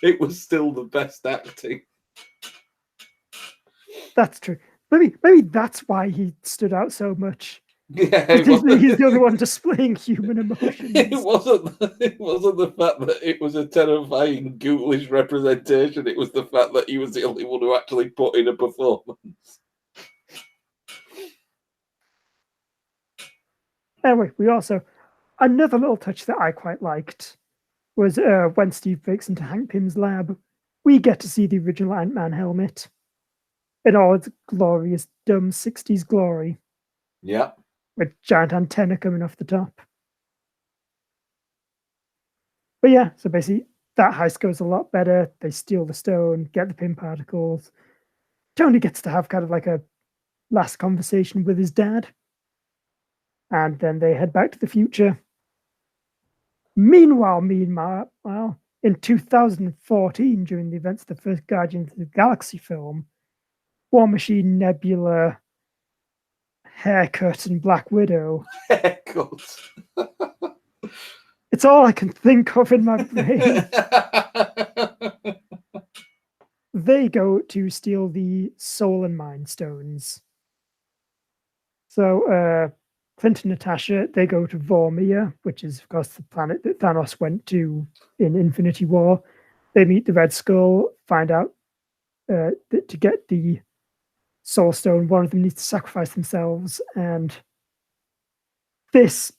It was still the best acting. That's true. Maybe that's why he stood out so much. Yeah, he's the only one displaying human emotions. It wasn't the fact that it was a terrifying, ghoulish representation. It was the fact that he was the only one who actually put in a performance. Anyway, we also another little touch that I quite liked was when Steve breaks into Hank Pym's lab, we get to see the original Ant-Man helmet in all its glorious, dumb 60s glory, Yeah. with giant antenna coming off the top. But yeah, so basically that heist goes a lot better. They steal the stone, get the Pym particles. Tony gets to have kind of like a last conversation with his dad. And then they head back to the future. Meanwhile, in 2014, during the events of the first Guardians of the Galaxy film, War Machine, Nebula, Haircut, and Black Widow. Haircut. It's all I can think of in my brain. They go to steal the Soul and Mind Stones. So Clint and Natasha, they go to Vormir, which is, of course, the planet that Thanos went to in Infinity War. They meet the Red Skull, find out that to get the Soul Stone, one of them needs to sacrifice themselves. And this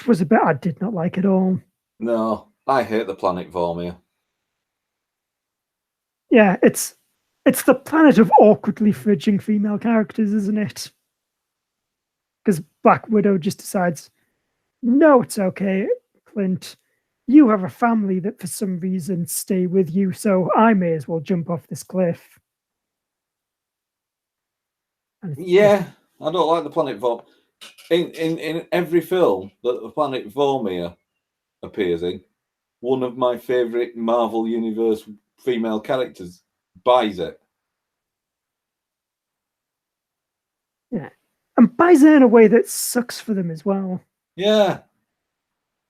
was a bit I did not like at all. No, I hate the planet Vormir. Yeah, it's the planet of awkwardly fridging female characters, isn't it? Because Black Widow just decides, no, it's okay, Clint. You have a family that for some reason stay with you, so I may as well jump off this cliff. Yeah, I don't like the planet Vormir. In every film that the planet Vormir appears in, one of my favourite Marvel Universe female characters buys it. Yeah. And buys it in a way that sucks for them as well. Yeah.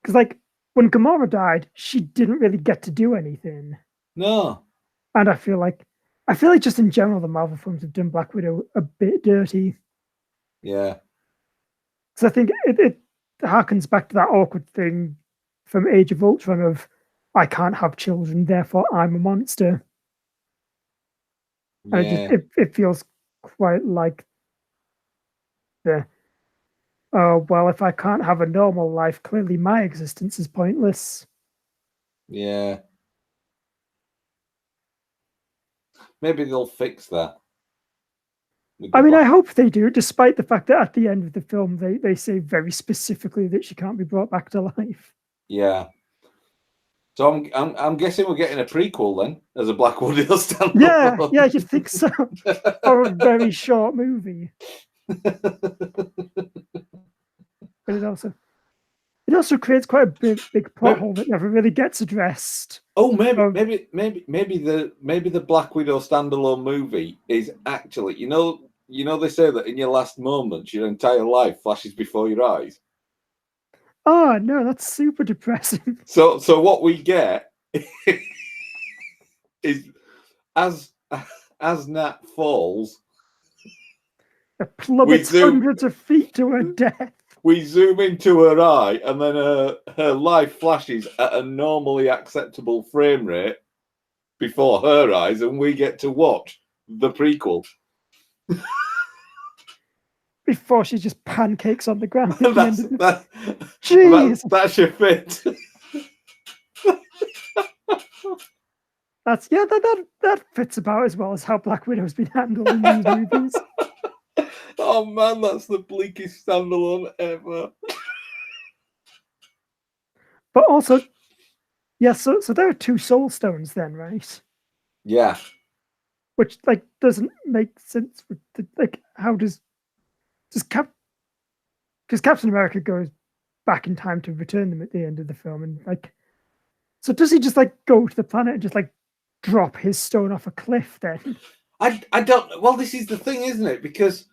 Because, like, when Gamora died, she didn't really get to do anything. No. And I feel like just in general, the Marvel films have done Black Widow a bit dirty. Yeah. Because I think it harkens back to that awkward thing from Age of Ultron of, I can't have children, therefore I'm a monster. And Yeah. it feels quite like the, oh, well, if I can't have a normal life, clearly my existence is pointless. Yeah. Maybe they'll fix that. I mean, I hope they do, despite the fact that at the end of the film, they say very specifically that she can't be brought back to life. Yeah. So I'm guessing we're getting a prequel then, as a Black Widow Yeah, standalone. yeah, you'd think so. Or a very short movie. But it also creates quite a big plot hole that never really gets addressed. Oh, maybe the Black Widow standalone movie is actually, you know they say that in your last moments your entire life flashes before your eyes. Oh no, that's super depressing. So what we get is as Nat falls, It plummets hundreds of feet to her death. We zoom into her eye, and then her life flashes at a normally acceptable frame rate before her eyes, and we get to watch the prequel. Before she just pancakes on the ground at the end of the... Jeez! That's your fit. That fits about as well as how Black Widow's been handled in these movies. Oh man, that's the bleakest standalone ever. But also, yeah, so there are 2 soul stones then, right? Yeah. Which doesn't make sense. How does because Captain America goes back in time to return them at the end of the film, and so does he just go to the planet and just drop his stone off a cliff then? I don't. Well, this is the thing, isn't it? Because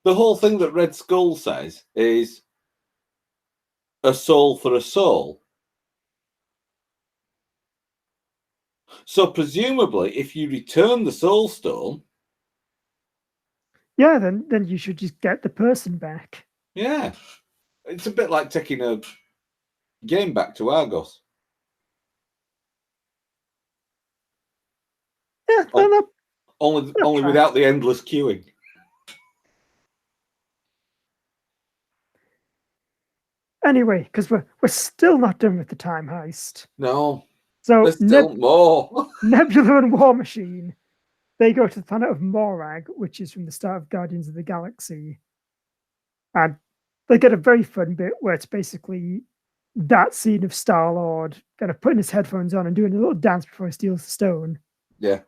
the whole thing that Red Skull says is a soul for a soul. So presumably, if you return the soul stone, yeah, then you should just get the person back. Yeah, it's a bit like taking a game back to Argos. Yeah, only without the endless queuing. Anyway, because we're still not done with the time heist. No. So There's still more. Nebula and War Machine, they go to the planet of Morag, which is from the start of Guardians of the Galaxy. And they get a very fun bit where it's basically that scene of Star-Lord kind of putting his headphones on and doing a little dance before he steals the stone. Yeah.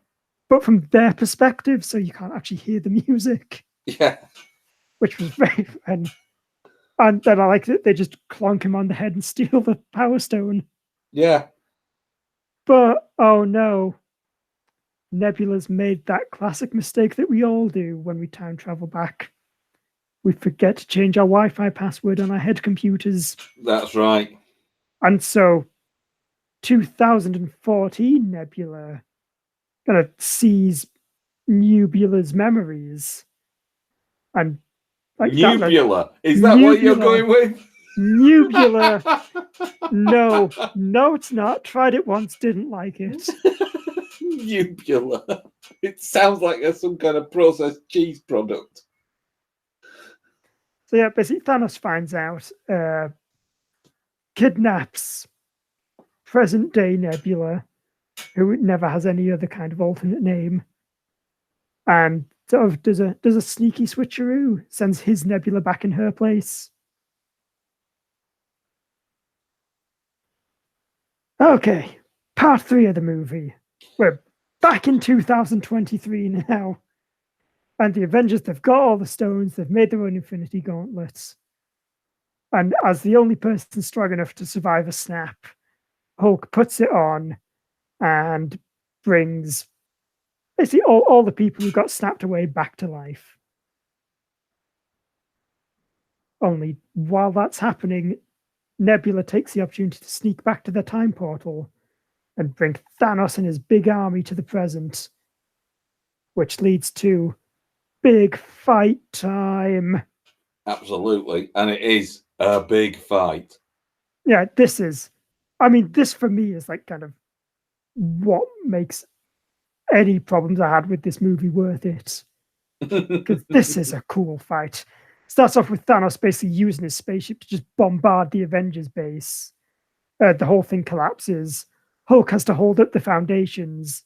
But from their perspective, so you can't actually hear the music. Yeah. Which was very fun. And then I like that they just clonk him on the head and steal the Power Stone. Yeah. But oh no, Nebula's made that classic mistake that we all do when we time travel back. We forget to change our Wi-Fi password on our head computers. That's right. And so 2014 Nebula kind of sees Nebula's memories. And like Nebula. Is that what you're going with? Nebula. No, it's not. Tried it once, didn't like it. Nebula. It sounds like some kind of processed cheese product. So yeah, basically Thanos finds out, kidnaps present day Nebula, who never has any other kind of alternate name, and sort of does a sneaky switcheroo, sends his Nebula back in her place. Okay, part 3 of the movie. We're back in 2023 now. And the Avengers, they've got all the stones, they've made their own Infinity Gauntlets. And as the only person strong enough to survive a snap, Hulk puts it on and brings basically all the people who got snapped away back to life. Only while that's happening, Nebula takes the opportunity to sneak back to the time portal and bring Thanos and his big army to the present, which leads to big fight time. Absolutely. And it is a big fight. Yeah, this for me is like kind of what makes any problems I had with this movie worth it. Because this is a cool fight. Starts off with Thanos basically using his spaceship to just bombard the Avengers base. The whole thing collapses. Hulk has to hold up the foundations,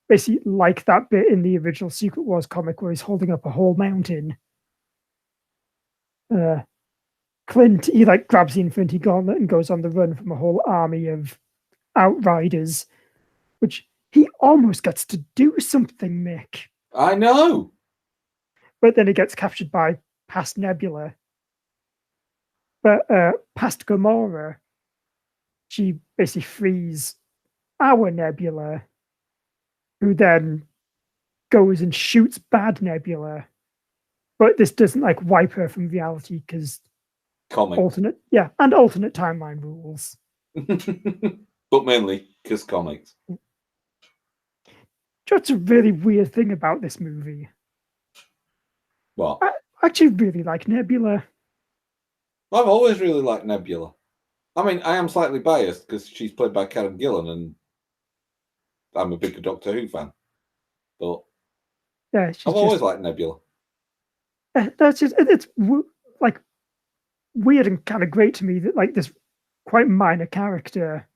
basically like that bit in the original Secret Wars comic where he's holding up a whole mountain. Clint, he like grabs the Infinity Gauntlet and goes on the run from a whole army of Outriders, which he almost gets to do something, Mick. I know. But then he gets captured by past Nebula. But past Gamora, she basically frees our Nebula, who then goes and shoots bad Nebula. But this doesn't like wipe her from reality because alternate timeline rules. But mainly because comics. What's a really weird thing about this movie? What? I actually really like Nebula. I've always really liked Nebula. I mean, I am slightly biased because she's played by Karen Gillan, and I'm a big Doctor Who fan. But yeah, I've always liked Nebula. That's just it's like weird and kind of great to me that like this quite minor character,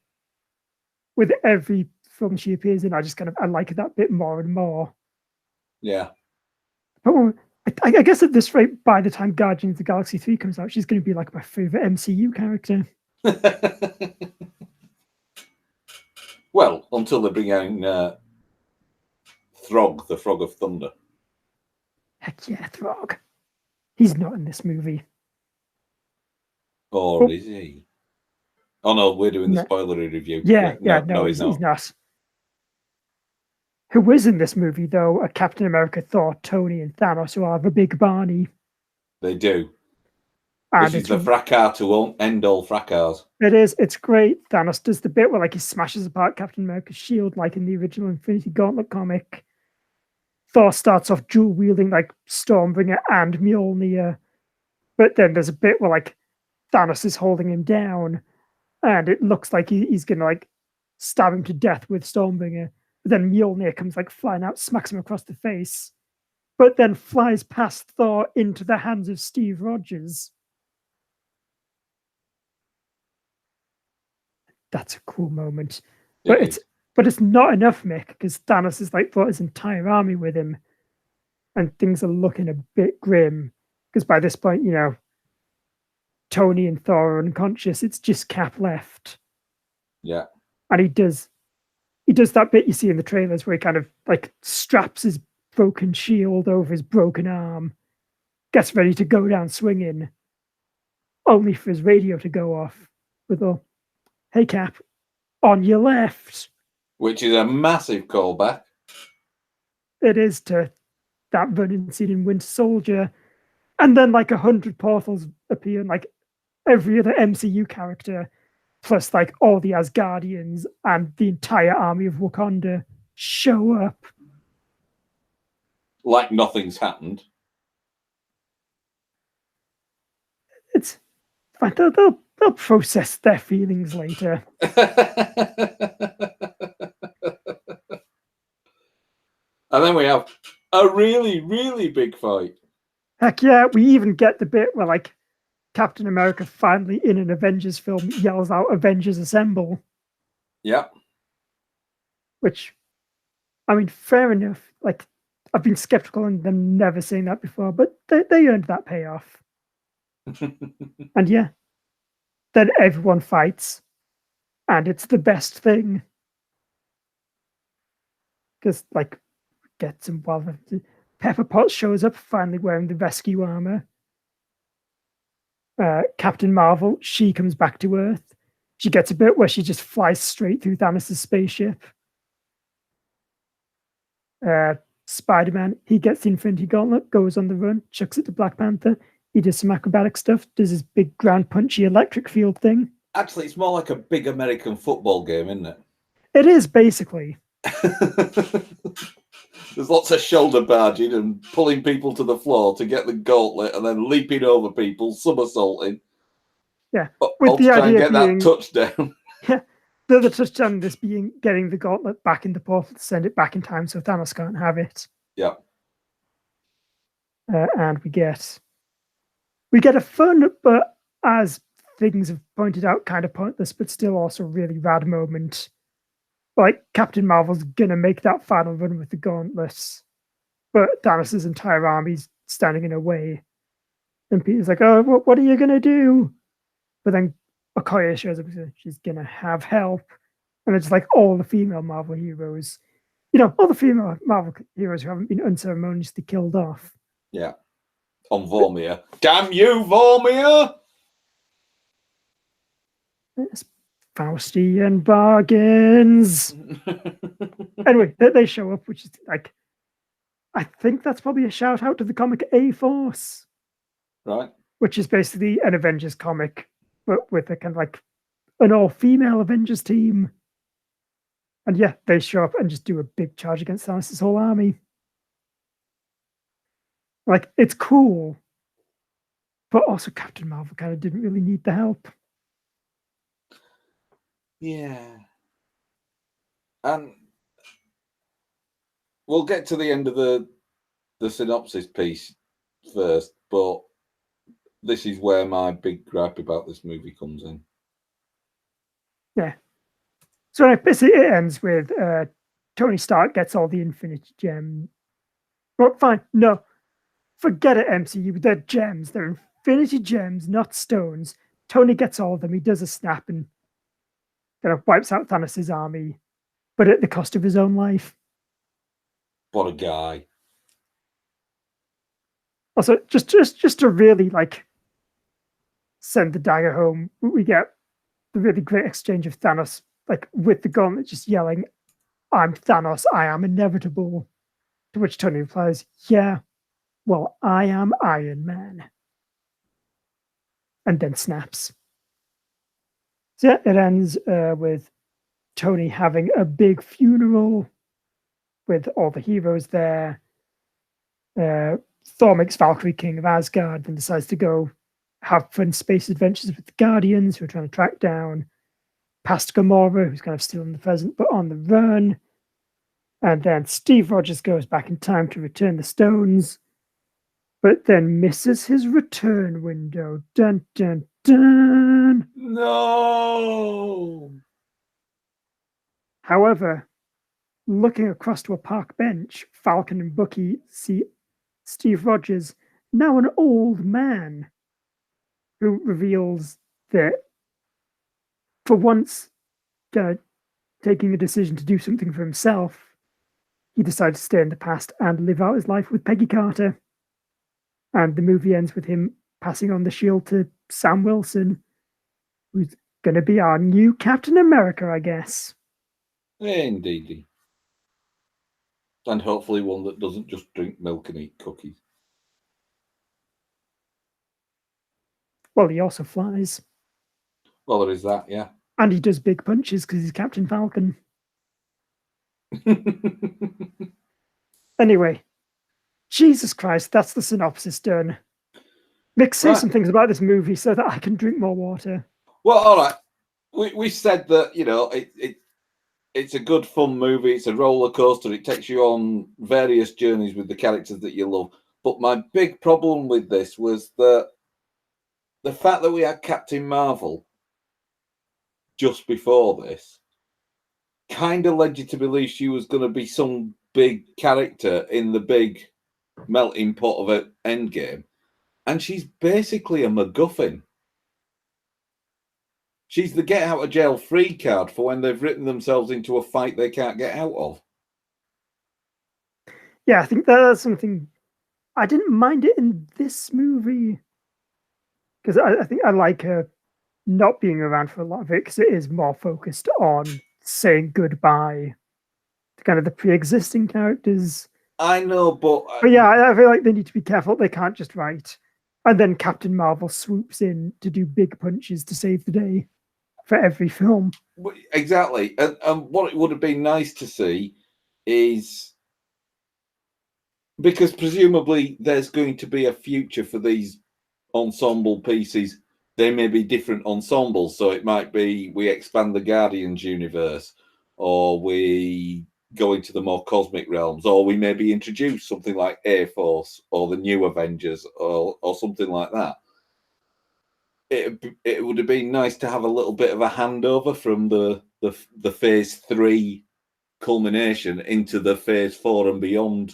with every film she appears in, I like that bit more and more. Yeah. But I guess at this rate, by the time Guardians of the Galaxy 3 comes out, she's going to be like my favorite MCU character. Well, until they bring out Throg, the Frog of Thunder. Heck yeah, Throg. He's not in this movie. Or is he? Oh no, we're doing the spoilery review. No, he's not. Who is in this movie, though, are Captain America, Thor, Tony, and Thanos, who have a big Barney. They do. And this is the fracas to won't end all fracas. It is. It's great. Thanos does the bit where like he smashes apart Captain America's shield, like in the original Infinity Gauntlet comic. Thor starts off dual wielding like Stormbringer and Mjolnir, but then there's a bit where like Thanos is holding him down, and it looks like he's gonna like stab him to death with Stormbringer. But then Mjolnir comes like flying out, smacks him across the face, but then flies past Thor into the hands of Steve Rogers. That's a cool moment. But it's not enough, Mick, because Thanos has like brought his entire army with him, and things are looking a bit grim. Because by this point, you know, Tony and Thor are unconscious. It's just Cap left. Yeah. And he does that bit you see in the trailers where he kind of like straps his broken shield over his broken arm, gets ready to go down swinging, only for his radio to go off with a "Hey Cap, on your left." Which is a massive callback. It is to that running scene in Winter Soldier. And then like 100 portals appear, and like every other MCU character, plus like all the Asgardians and the entire army of Wakanda show up. Like nothing's happened. It's fine. They'll process their feelings later. And then we have a really, really big fight. Heck yeah, we even get the bit where like Captain America finally in an Avengers film yells out "Avengers Assemble." Yep. Which, I mean, fair enough. Like, I've been skeptical on them never saying that before, but they earned that payoff. And yeah, then everyone fights, and it's the best thing. Because, like, gets involved. Pepper Potts shows up, finally wearing the rescue armor. Captain Marvel, she comes back to Earth. She gets a bit where she just flies straight through Thanos' spaceship. Spider-Man, he gets the Infinity Gauntlet, goes on the run, chucks it to Black Panther. He does some acrobatic stuff, does his big, grand, punchy electric field thing. Actually, it's more like a big American football game, isn't it? It is, basically. There's lots of shoulder barging and pulling people to the floor to get the gauntlet and then leaping over people, somersaulting. Yeah. With the idea to get that touchdown. Yeah. The touchdown this being getting the gauntlet back in the portal to send it back in time so Thanos can't have it. Yeah. And we get a fun, but as things have pointed out, kind of pointless, but still also really rad moment. Like Captain Marvel's gonna make that final run with the gauntlets, but Thanos' entire army's standing in her way. And Peter's like, "Oh, what are you gonna do?" But then Okoye shows up and says she's gonna have help. And it's like all the female Marvel heroes, all the female Marvel heroes who haven't been unceremoniously killed off. Yeah. On Vormir. Damn you, Vormir! It's Faustian bargains. Anyway, they show up, which is like, I think that's probably a shout out to the comic A-Force. Right. Which is basically an Avengers comic, but with a kind of like an all-female Avengers team. And yeah, they show up and just do a big charge against Thanos' whole army. Like, it's cool. But also Captain Marvel kind of didn't really need the help. Yeah. And we'll get to the end of the synopsis piece first, but this is where my big gripe about this movie comes in. Yeah. So basically it ends with Tony Stark gets all the Infinity Gems. Well, fine. No. Forget it, MCU. They're gems. They're Infinity Gems, not stones. Tony gets all of them. He does a snap and kind of wipes out Thanos' army, but at the cost of his own life. What a guy. Also, just to really like send the dagger home, we get the really great exchange of Thanos like with the gauntlet just yelling, "I'm Thanos, I am inevitable." To which Tony replies, "Yeah, well, I am Iron Man." And then snaps. So yeah, it ends with Tony having a big funeral with all the heroes there. Thor makes Valkyrie king of Asgard, then decides to go have fun space adventures with the Guardians, who are trying to track down past Gamora, who's kind of still in the present but on the run. And then Steve Rogers goes back in time to return the stones, but then misses his return window. Dun, dun, dun. No! However, looking across to a park bench, Falcon and Bucky see Steve Rogers, now an old man, who reveals that for once, uh, taking the decision to do something for himself, he decided to stay in the past and live out his life with Peggy Carter. And the movie ends with him passing on the shield to Sam Wilson, who's going to be our new Captain America, I guess. Indeed. And hopefully one that doesn't just drink milk and eat cookies. Well, he also flies. Well, there is that, yeah. And he does big punches because he's Captain Falcon. Anyway, Jesus Christ, that's the synopsis done. Mick, say some things about this movie so that I can drink more water. Well, all right. We said that, it's a good fun movie. It's a roller coaster. It takes you on various journeys with the characters that you love. But my big problem with this was that the fact that we had Captain Marvel just before this kind of led you to believe she was going to be some big character in the big melting pot of an Endgame. And she's basically a MacGuffin. She's the get out of jail free card for when they've written themselves into a fight they can't get out of. Yeah, I think that's something I didn't mind it in this movie because I think I like her not being around for a lot of it because it is more focused on saying goodbye to kind of the pre-existing characters. I know, but yeah, I feel like they need to be careful. They can't just write. And then Captain Marvel swoops in to do big punches to save the day for every film. Exactly. And what it would have been nice to see is, because presumably there's going to be a future for these ensemble pieces. They may be different ensembles. So it might be we expand the Guardians universe, or we go into the more cosmic realms, or we maybe introduce something like Air Force or the New Avengers or something like that. It would have been nice to have a little bit of a handover from the phase 3 culmination into the phase 4 and beyond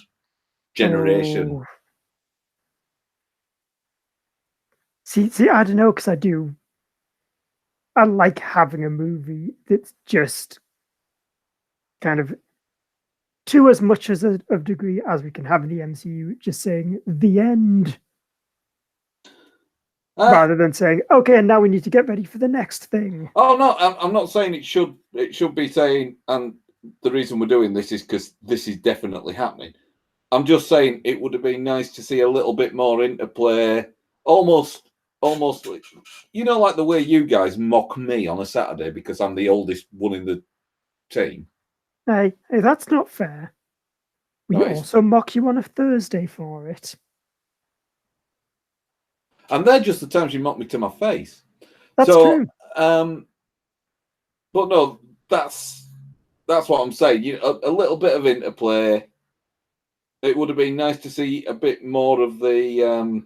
generation. Oh. See, I don't know, because I like having a movie that's just kind of, to as much as a degree as we can have in the MCU, just saying the end, rather than saying, okay, and now we need to get ready for the next thing. Oh no, I'm not saying it should be saying, and the reason we're doing this is because this is definitely happening. I'm just saying it would have been nice to see a little bit more interplay, almost like, like the way you guys mock me on a Saturday because I'm the oldest one in the team. Hey, that's not fair. We also mock you on a Thursday for it. And they're just the times you mock me to my face. That's true. But no, that's what I'm saying. A little bit of interplay. It would have been nice to see a bit more of the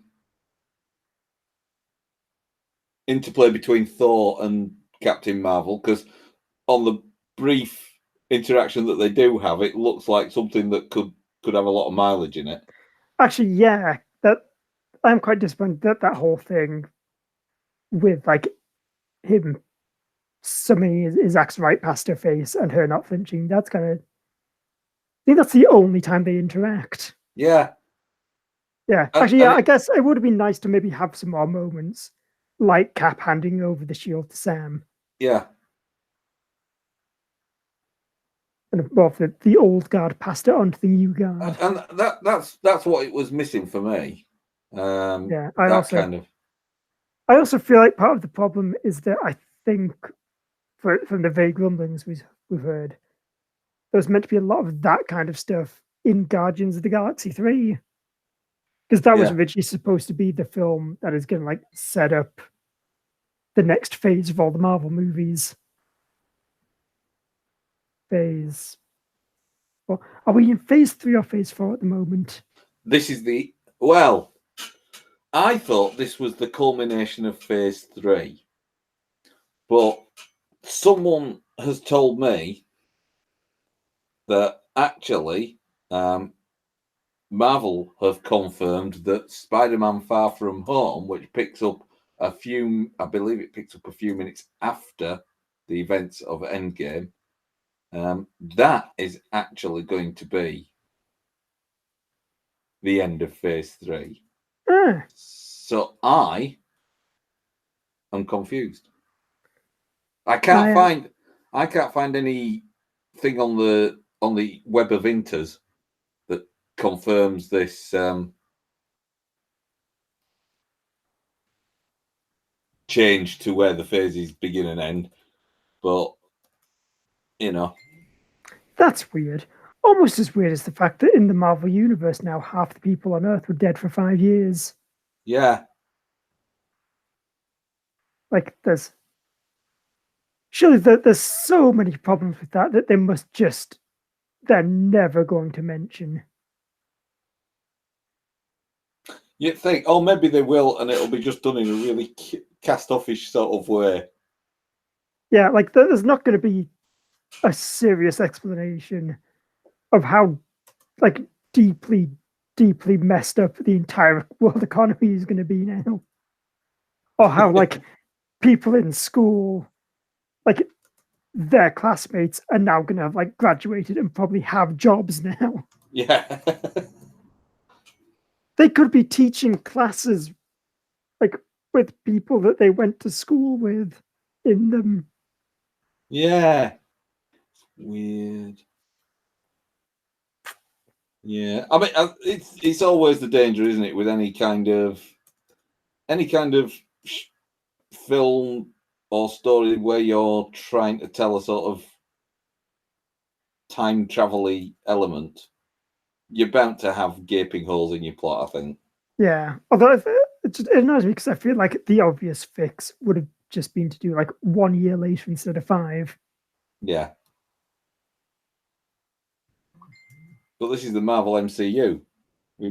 interplay between Thor and Captain Marvel, because on the brief interaction that they do have, it looks like something that could have a lot of mileage in it. Actually, yeah, that I'm quite disappointed that whole thing with like him summoning his axe right past her face and her not flinching. That's kind of, I think that's the only time they interact. Yeah. Yeah. Actually, yeah, I guess it would have been nice to maybe have some more moments like Cap handing over the shield to Sam. Yeah. And well, the old guard passed it on to the new guard. And that's what it was missing for me. Yeah, I also feel like part of the problem is that I think from the vague rumblings we've heard, there was meant to be a lot of that kind of stuff in Guardians of the Galaxy 3. Because that was originally supposed to be the film that is going to like set up the next phase of all the Marvel movies. Well, are we in phase 3 or phase 4 at the moment? This is I thought this was the culmination of phase 3. But someone has told me that actually Marvel have confirmed that Spider-Man Far From Home, which picks up I believe it picks up a few minutes after the events of Endgame, that is actually going to be the end of Phase 3. So I am confused. I can't find anything on the web of Inters that confirms this change to where the phases begin and end. But That's weird. Almost as weird as the fact that in the Marvel universe now half the people on Earth were dead for 5 years. Yeah. Like there's so many problems with that they must they're never going to mention. You'd think, oh, maybe they will, and it'll be just done in a really cast-offish sort of way. Yeah, like there's not going to be a serious explanation of how like deeply messed up the entire world economy is going to be now, or how like people in school, like their classmates, are now going to have like graduated and probably have jobs now. Yeah. They could be teaching classes like with people that they went to school with in them. Yeah. Weird. Yeah. I mean, it's always the danger, isn't it, with any kind of film or story where you're trying to tell a sort of time travel-y element. You're bound to have gaping holes in your plot, I think. Yeah, although it annoys me because I feel like the obvious fix would have just been to do like 1 year later instead of 5. Yeah. But this is the Marvel MCU. We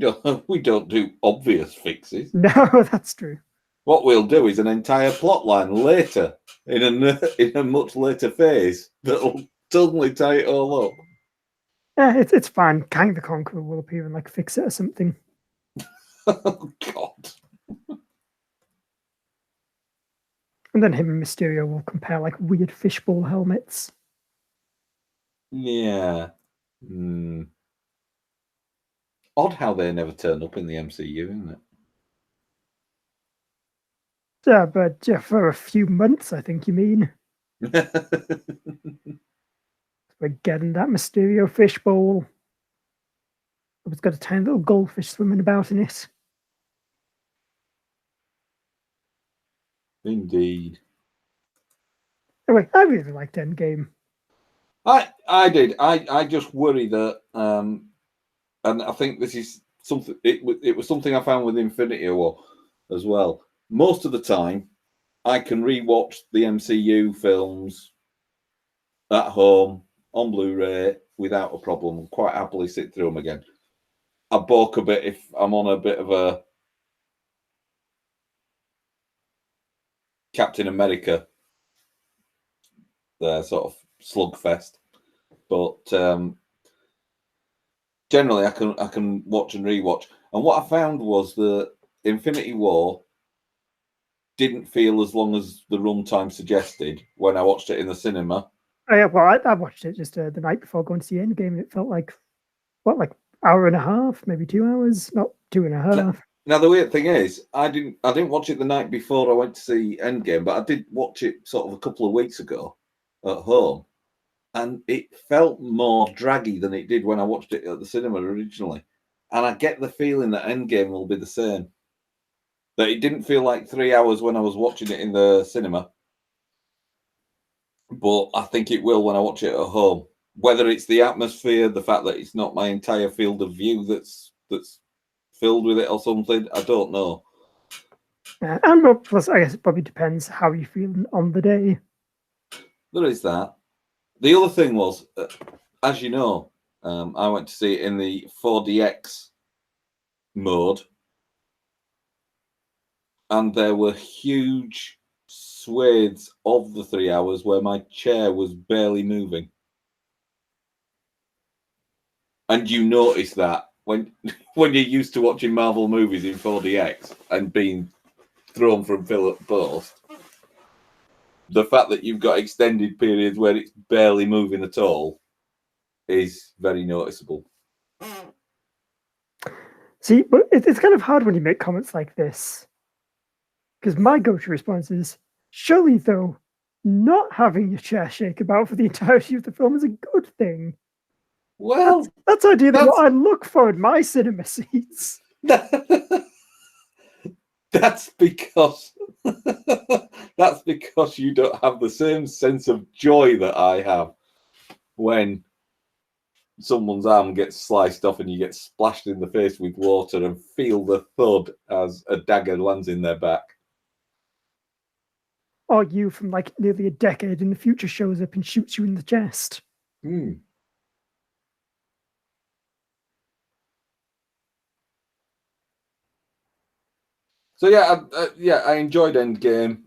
don't do obvious fixes. No, that's true. What we'll do is an entire plot line later in a much later phase that'll totally tie it all up. Yeah, it's fine. Kang the Conqueror will appear and like fix it or something. Oh God. And then him and Mysterio will compare like weird fishbowl helmets. Yeah. Odd how they never turn up in the MCU, isn't it? Yeah, but yeah, for a few months, I think you mean. We're getting that Mysterio fishbowl. It's got a tiny little goldfish swimming about in it. Indeed. Anyway, I really liked Endgame. I did. I just worry that, and I think this is something. It was something I found with Infinity War as well. Most of the time, I can rewatch the MCU films at home on Blu-ray without a problem. Quite happily sit through them again. I balk a bit if I'm on a bit of a Captain America sort of slugfest, but generally I can watch and rewatch. And what I found was that Infinity War didn't feel as long as the runtime suggested when I watched it in the cinema. Oh, yeah, well, I watched it just the night before going to see Endgame, and it felt like like hour and a half, maybe 2 hours, not 2.5. Now the weird thing is, I didn't watch it the night before I went to see Endgame, but I did watch it sort of a couple of weeks ago at home, and it felt more draggy than it did when I watched it at the cinema originally. And I get the feeling that Endgame will be the same. That it didn't feel like 3 hours when I was watching it in the cinema, but I think it will when I watch it at home. Whether it's the atmosphere, the fact that it's not my entire field of view that's filled with it or something, I don't know. And plus, I guess it probably depends how you feel on the day. There is that. The other thing was, as you know, I went to see it in the 4DX mode, and there were huge swathes of the 3 hours where my chair was barely moving. And you notice that when you're used to watching Marvel movies in 4DX and being thrown from pillar to post, the fact that you've got extended periods where it's barely moving at all is very noticeable. See, but it's kind of hard when you make comments like this. Because my go-to response is, surely though, not having your chair shake about for the entirety of the film is a good thing. Well, that's ideally what I look for in my cinema seats. That's because you don't have the same sense of joy that I have when someone's arm gets sliced off and you get splashed in the face with water and feel the thud as a dagger lands in their back. Or you from like nearly a decade in the future shows up and shoots you in the chest. So yeah, I enjoyed Endgame.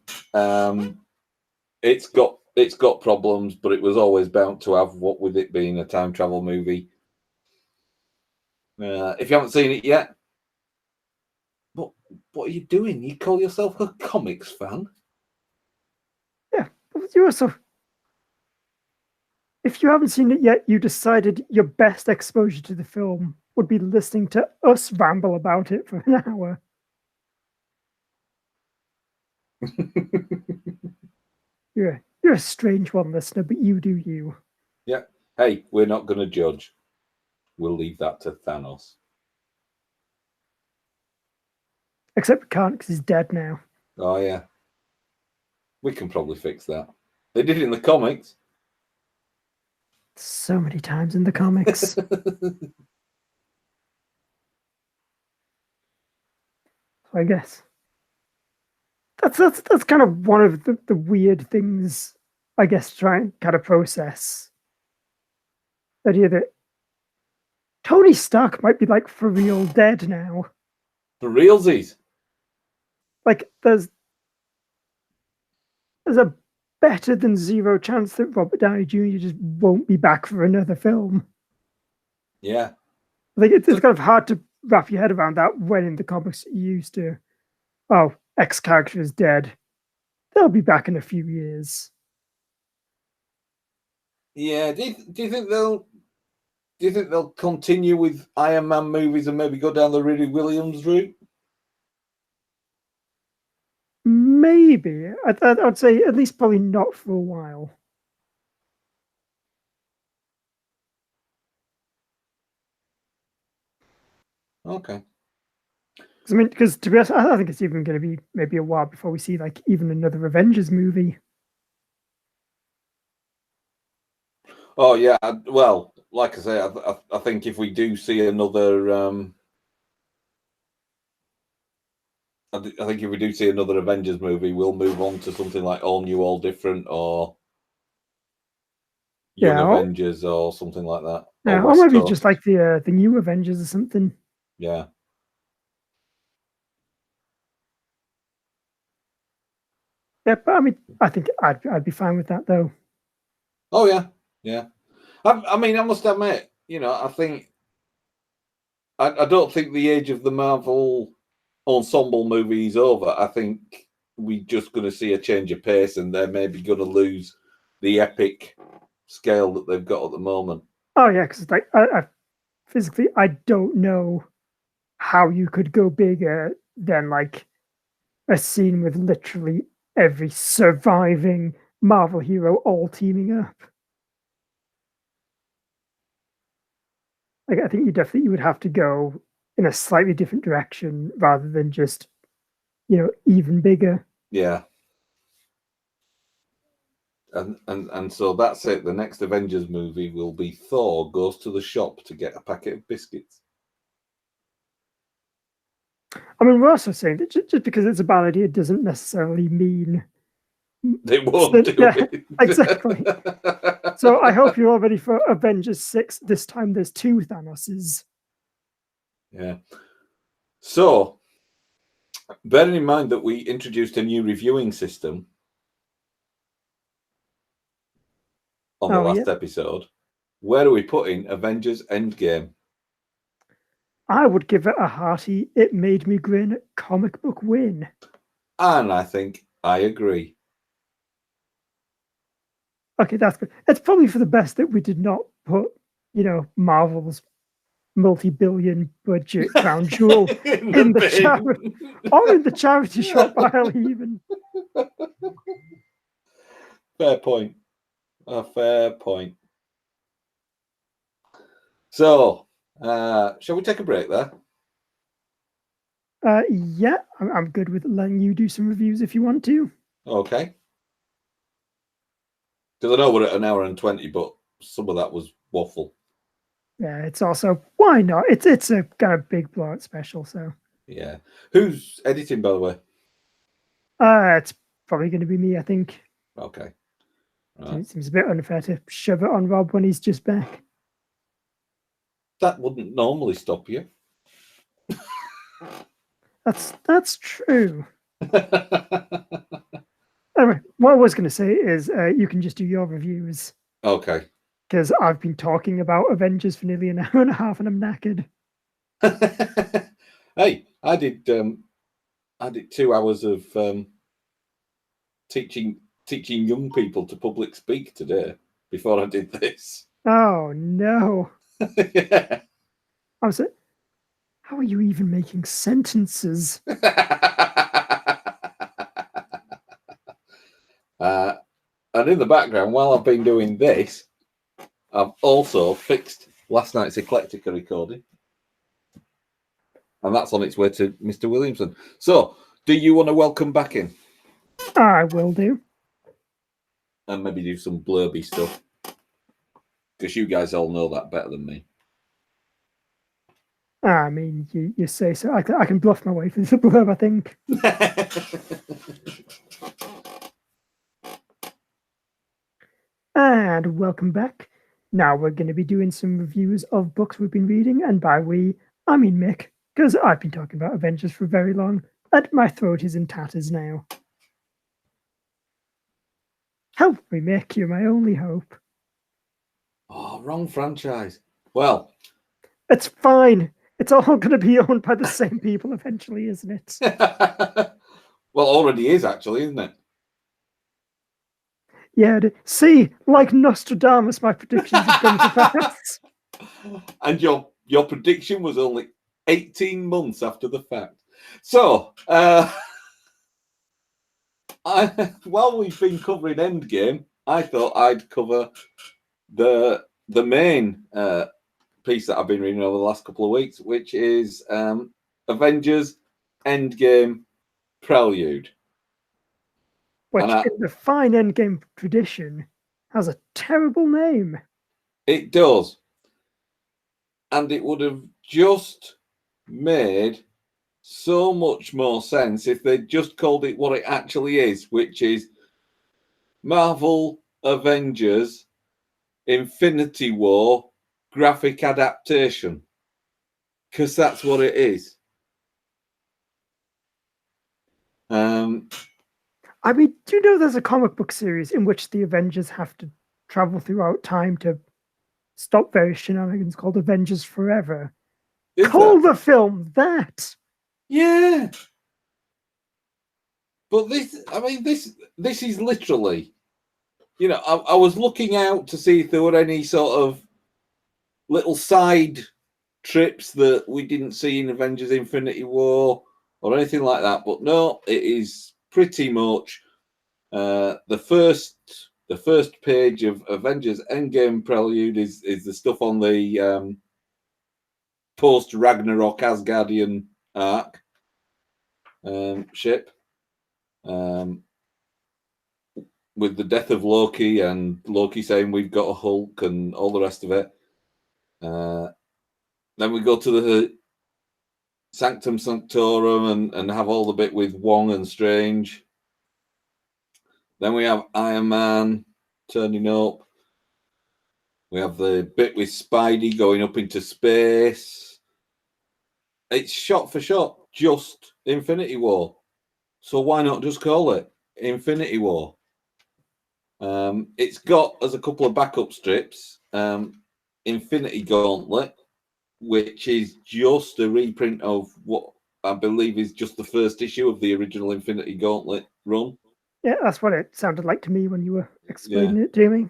It's got problems, but it was always bound to have, what with it being a time travel movie. If you haven't seen it yet, what are you doing? You call yourself a comics fan? Yeah, you also. If you haven't seen it yet, you decided your best exposure to the film would be listening to us ramble about it for an hour. You're a strange one, listener, but you do you. Yeah. Hey, we're not going to judge. We'll leave that to Thanos. Except we can't because he's dead now. Oh, yeah. We can probably fix that. They did it in the comics. So many times in the comics. I guess that's kind of one of the weird things, I guess, to try and kind of process. The idea that Tony Stark might be like for real dead now. For realsies. Like there's a better than zero chance that Robert Downey Jr. just won't be back for another film. Yeah. I think it's kind of hard to wrap your head around that when in the comics you used to, oh, X character is dead. They'll be back in a few years. Yeah. Do you think they'll continue with Iron Man movies and maybe go down the Riri Williams route? Maybe. I'd say at least probably not for a while. Okay. I mean, because to be honest, I think it's even going to be maybe a while before we see like even another Avengers movie. Oh yeah. Well, like I say, I think if we do see another, I think if we do see another Avengers movie, we'll move on to something like All New, All Different, or Young Avengers, or something like that. Yeah, or maybe just like the new Avengers or something. Yeah. Yeah, but I mean, I think I'd be fine with that though. Oh yeah, yeah. I mean, I must admit, I think I don't think the age of the Marvel ensemble movie is over. I think we're just going to see a change of pace, and they're maybe going to lose the epic scale that they've got at the moment. Oh yeah, because like I physically, I don't know how you could go bigger than like a scene with literally every surviving Marvel hero all teaming up. Like I think you would have to go in a slightly different direction rather than just, even bigger. Yeah. And so that's it. The next Avengers movie will be Thor goes to the shop to get a packet of biscuits. I mean, we're also saying that just because it's a bad idea doesn't necessarily mean they won't do it. Exactly. So I hope you're all ready for Avengers 6. This time there's 2 Thanoses. Yeah. So, bearing in mind that we introduced a new reviewing system on the last episode, where are we putting Avengers Endgame? I would give it a hearty, it made me grin comic book win. And I think I agree. Okay, that's good. It's probably for the best that we did not put, Marvel's multi-billion budget crown jewel in the charity or in the charity shop aisle even. Fair point. A fair point. So, shall we take a break there? Yeah, I'm good with letting you do some reviews if you want to. Okay. Because I know we're at an hour and 20, but some of that was waffle. Yeah, it's also why not? It's a kind of big blowout special, so Yeah. Who's editing, by the way? it's probably going to be me. I think. Okay. Right. It seems a bit unfair to shove it on Rob when he's just back. That wouldn't normally stop you. That's true. Anyway, what I was going to say is you can just do your reviews. Okay. Because I've been talking about Avengers for nearly an hour and a half and I'm knackered. Hey, I did 2 hours of teaching young people to public speak today before I did this. Oh no. Yeah. I was like, how are you even making sentences? And in the background, while I've been doing this, I've also fixed last night's Eclectica recording. And that's on its way to Mr. Williamson. So, do you want to welcome back in? I will do. And maybe do some blurby stuff. Because you guys all know that better than me. I mean, you say so. I can bluff my way through the blurb, I think. And welcome back. Now we're going to be doing some reviews of books we've been reading. And by we, I mean Mick. Because I've been talking about Avengers for very long. And my throat is in tatters now. Help me, Mick. You're my only hope. Oh, wrong franchise. Well, it's fine. It's all going to be owned by the same people eventually, isn't it? Well, already is, actually, isn't it? Yeah. See, like Nostradamus, my predictions have come to pass. And your prediction was only 18 months after the fact. So, while we've been covering Endgame, I thought I'd cover the main piece that I've been reading over the last couple of weeks, which is Avengers Endgame Prelude. Which, in the fine Endgame tradition, has a terrible name. It does. And it would have just made so much more sense if they'd just called it what it actually is, which is Marvel Avengers Infinity War graphic adaptation. Because that's what it is. I mean, do you know there's a comic book series in which the Avengers have to travel throughout time to stop various shenanigans called Avengers Forever? Call the film that. Yeah. But this is literally, I was looking out to see if there were any sort of little side trips that we didn't see in Avengers Infinity War or anything like that. But no, it is pretty much the first page of Avengers Endgame Prelude is the stuff on the post Ragnarok Asgardian arc ship, with the death of Loki and Loki saying we've got a Hulk and all the rest of it. Then we go to the Sanctum Sanctorum and have all the bit with Wong and Strange. Then we have Iron Man turning up. We have the bit with Spidey going up into space. It's shot for shot, just Infinity War. So why not just call it Infinity War? It's got as a couple of backup strips. Infinity Gauntlet, which is just a reprint of what I believe is just the first issue of the original Infinity Gauntlet run. Yeah, that's what it sounded like to me when you were explaining it to me.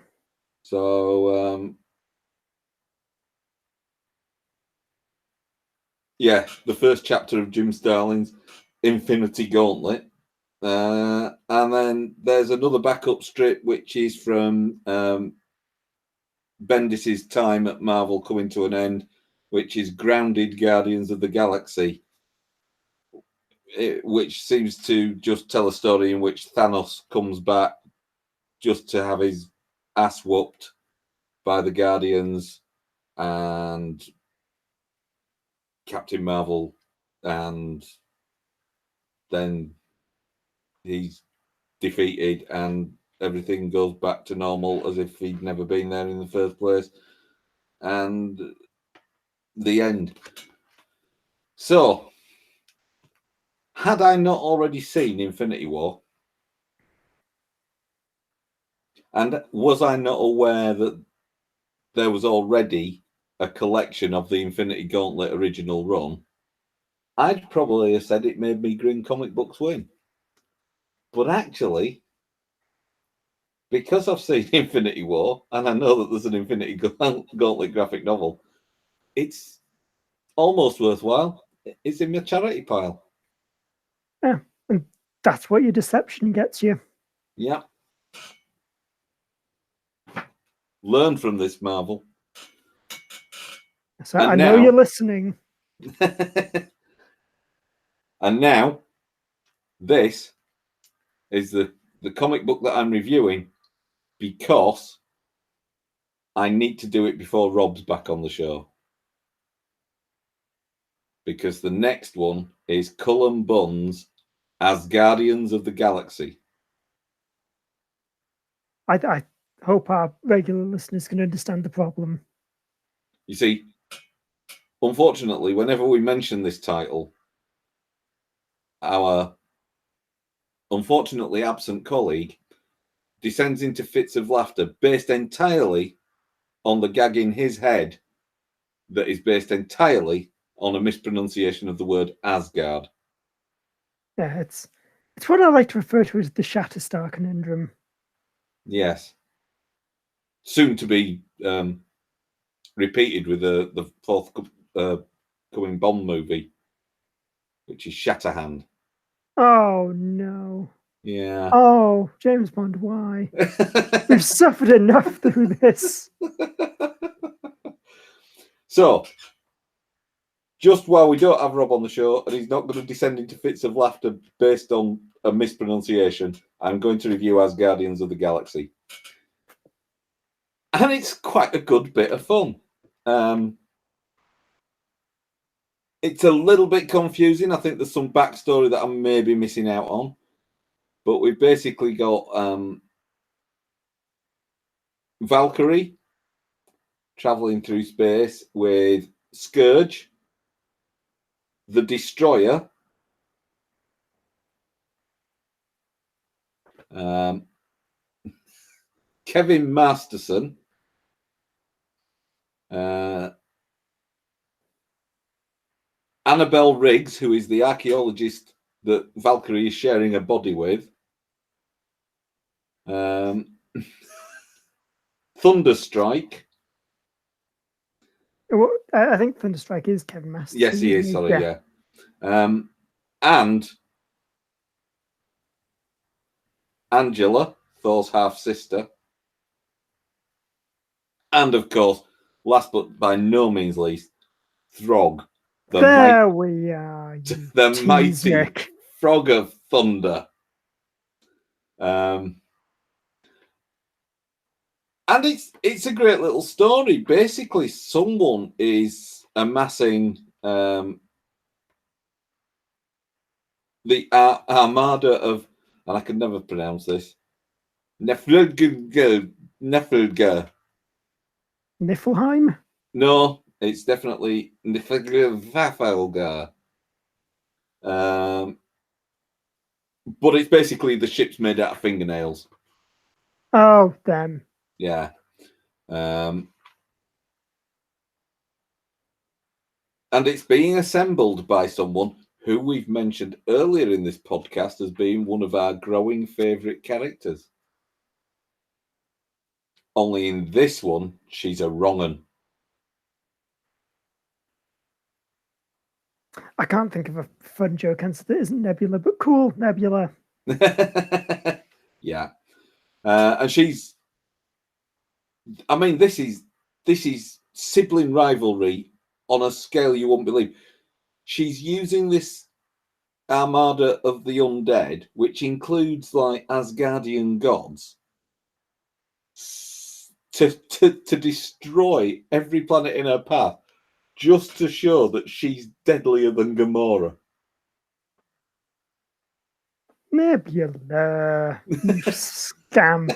So, yeah, the first chapter of Jim Starlin's Infinity Gauntlet. And then there's another backup strip, which is from Bendis's time at Marvel coming to an end, which is Grounded Guardians of the Galaxy, which seems to just tell a story in which Thanos comes back just to have his ass whooped by the Guardians and Captain Marvel, and then he's defeated and everything goes back to normal as if he'd never been there in the first place. And the end. So, had I not already seen Infinity War, and was I not aware that there was already a collection of the Infinity Gauntlet original run, I'd probably have said it made me grin comic books win. But actually, because I've seen Infinity War and I know that there's an Infinity Gauntlet graphic novel, it's almost worthwhile. It's in my charity pile. Yeah, and that's what your deception gets you. Yeah. Learn from this, Marvel. So I know you're listening. And now, this is the comic book that I'm reviewing because I need to do it before Rob's back on the show. Because the next one is Cullen Bunn's As Guardians of the Galaxy. I hope our regular listeners can understand the problem. You see, unfortunately, whenever we mention this title, our unfortunately absent colleague descends into fits of laughter based entirely on the gag in his head that is based entirely on a mispronunciation of the word Asgard. Yeah, it's what I like to refer to as the Shatterstar conundrum. Yes. Soon to be repeated with the fourth coming Bond movie, which is Shatterhand. Oh no. Yeah. Oh, James Bond, why? We've suffered enough through this. So, just while we don't have Rob on the show and he's not going to descend into fits of laughter based on a mispronunciation, I'm going to review As Guardians of the Galaxy. And it's quite a good bit of fun. It's a little bit confusing. I think there's some backstory that I'm maybe missing out on. But we've basically got Valkyrie traveling through space with Scourge, the Destroyer, Kevin Masterson, Annabelle Riggs, who is the archaeologist that Valkyrie is sharing a body with, Thunderstrike. Well, I think Thunderstrike is Kevin Masterson. Yes, he is. Sorry, yeah. And Angela, Thor's half sister, and of course, last but by no means least, Throg. There we are. The mighty Frog of Thunder. And it's a great little story. Basically, someone is amassing the armada of, and I can never pronounce this, Niflheim? No, it's definitely Niflheim. But it's basically the ship's made out of fingernails. Oh, them. Yeah. And it's being assembled by someone who we've mentioned earlier in this podcast as being one of our growing favourite characters. Only in this one, she's a wrong 'un. I can't think of a fun joke answer that isn't Nebula, but cool, Nebula. Yeah. And she's, I mean, this is sibling rivalry on a scale you won't believe. She's using this armada of the undead, which includes like Asgardian gods, to destroy every planet in her path, just to show that she's deadlier than Gamora. Nebula, you scamp,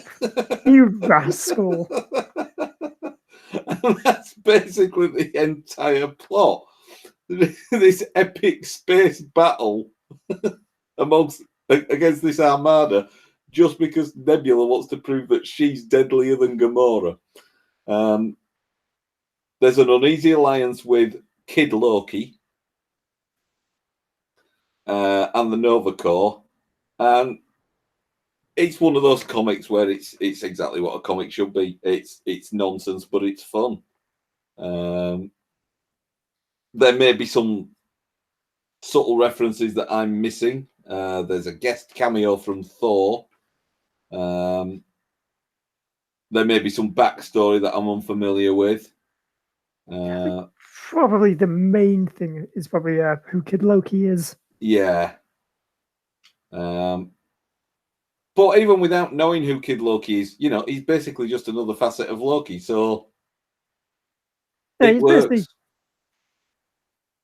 you rascal. And that's basically the entire plot. This epic space battle against this armada, just because Nebula wants to prove that she's deadlier than Gamora. There's an uneasy alliance with Kid Loki and the Nova Corps, and it's one of those comics where it's exactly what a comic should be. It's nonsense, but it's fun. There may be some subtle references that I'm missing. There's a guest cameo from Thor. There may be some backstory that I'm unfamiliar with. Probably the main thing is probably who Kid Loki is. Yeah. But even without knowing who Kid Loki is, you know, he's basically just another facet of Loki. So Yeah, it works.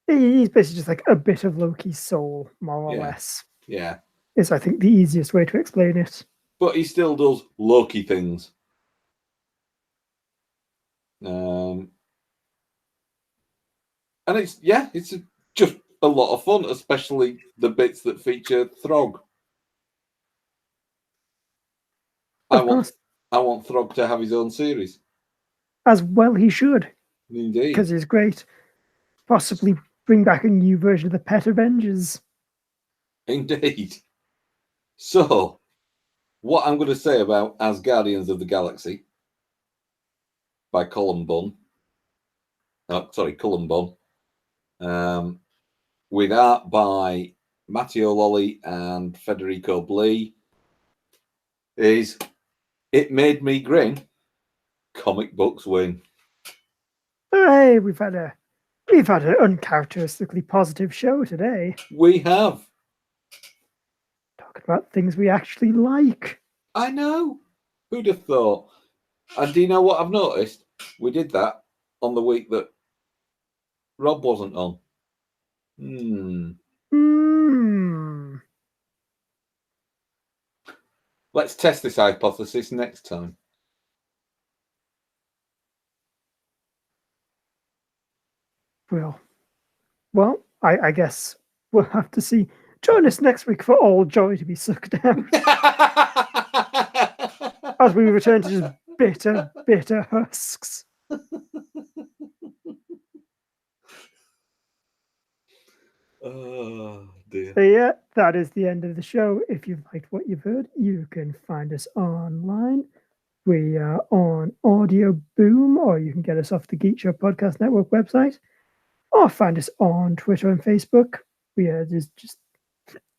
He's basically just like a bit of Loki's soul, more or less. Yeah. Is, I think, the easiest way to explain it. But he still does Loki things. And it's just a lot of fun, especially the bits that feature Throg. I want Throg to have his own series. As well he should. Indeed. Because he's great. Possibly bring back a new version of the Pet Avengers. Indeed. So, what I'm going to say about Asgardians of the Galaxy by Cullen Bunn. With art by Matteo Lolli and Federico Blee, is It Made Me Grin. Comic books win. Hooray! We've had an uncharacteristically positive show today. We have. Talking about things we actually like. I know. Who'd have thought? And do you know what I've noticed? We did that on the week that Rob wasn't on. Let's test this hypothesis next time. Well, I guess we'll have to see. Join us next week for all joy to be sucked out. As we return to just bitter husks. Oh, dear. So yeah, that is the end of the show. If you've liked what you've heard, you can find us online. We are on Audio Boom, or you can get us off the Geek Show Podcast Network website, or find us on Twitter and Facebook. We are just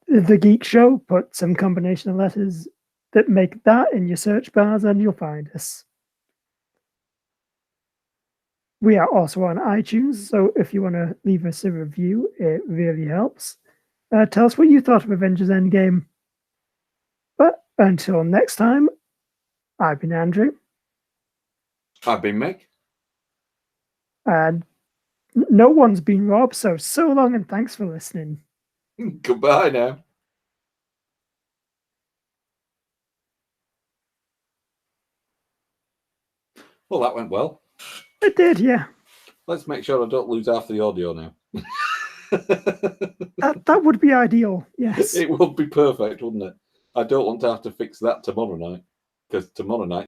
The Geek Show. Put some combination of letters that make that in your search bars, and you'll find us. We are also on iTunes, so if you want to leave us a review, it really helps. Tell us what you thought of Avengers Endgame. But until next time, I've been Andrew. I've been Mick. And no one's been Rob, so long and thanks for listening. Goodbye now. Well, that went well. It did, yeah. Let's make sure I don't lose half the audio now. That would be ideal, yes. It would be perfect, wouldn't it? I don't want to have to fix that tomorrow night, because tomorrow night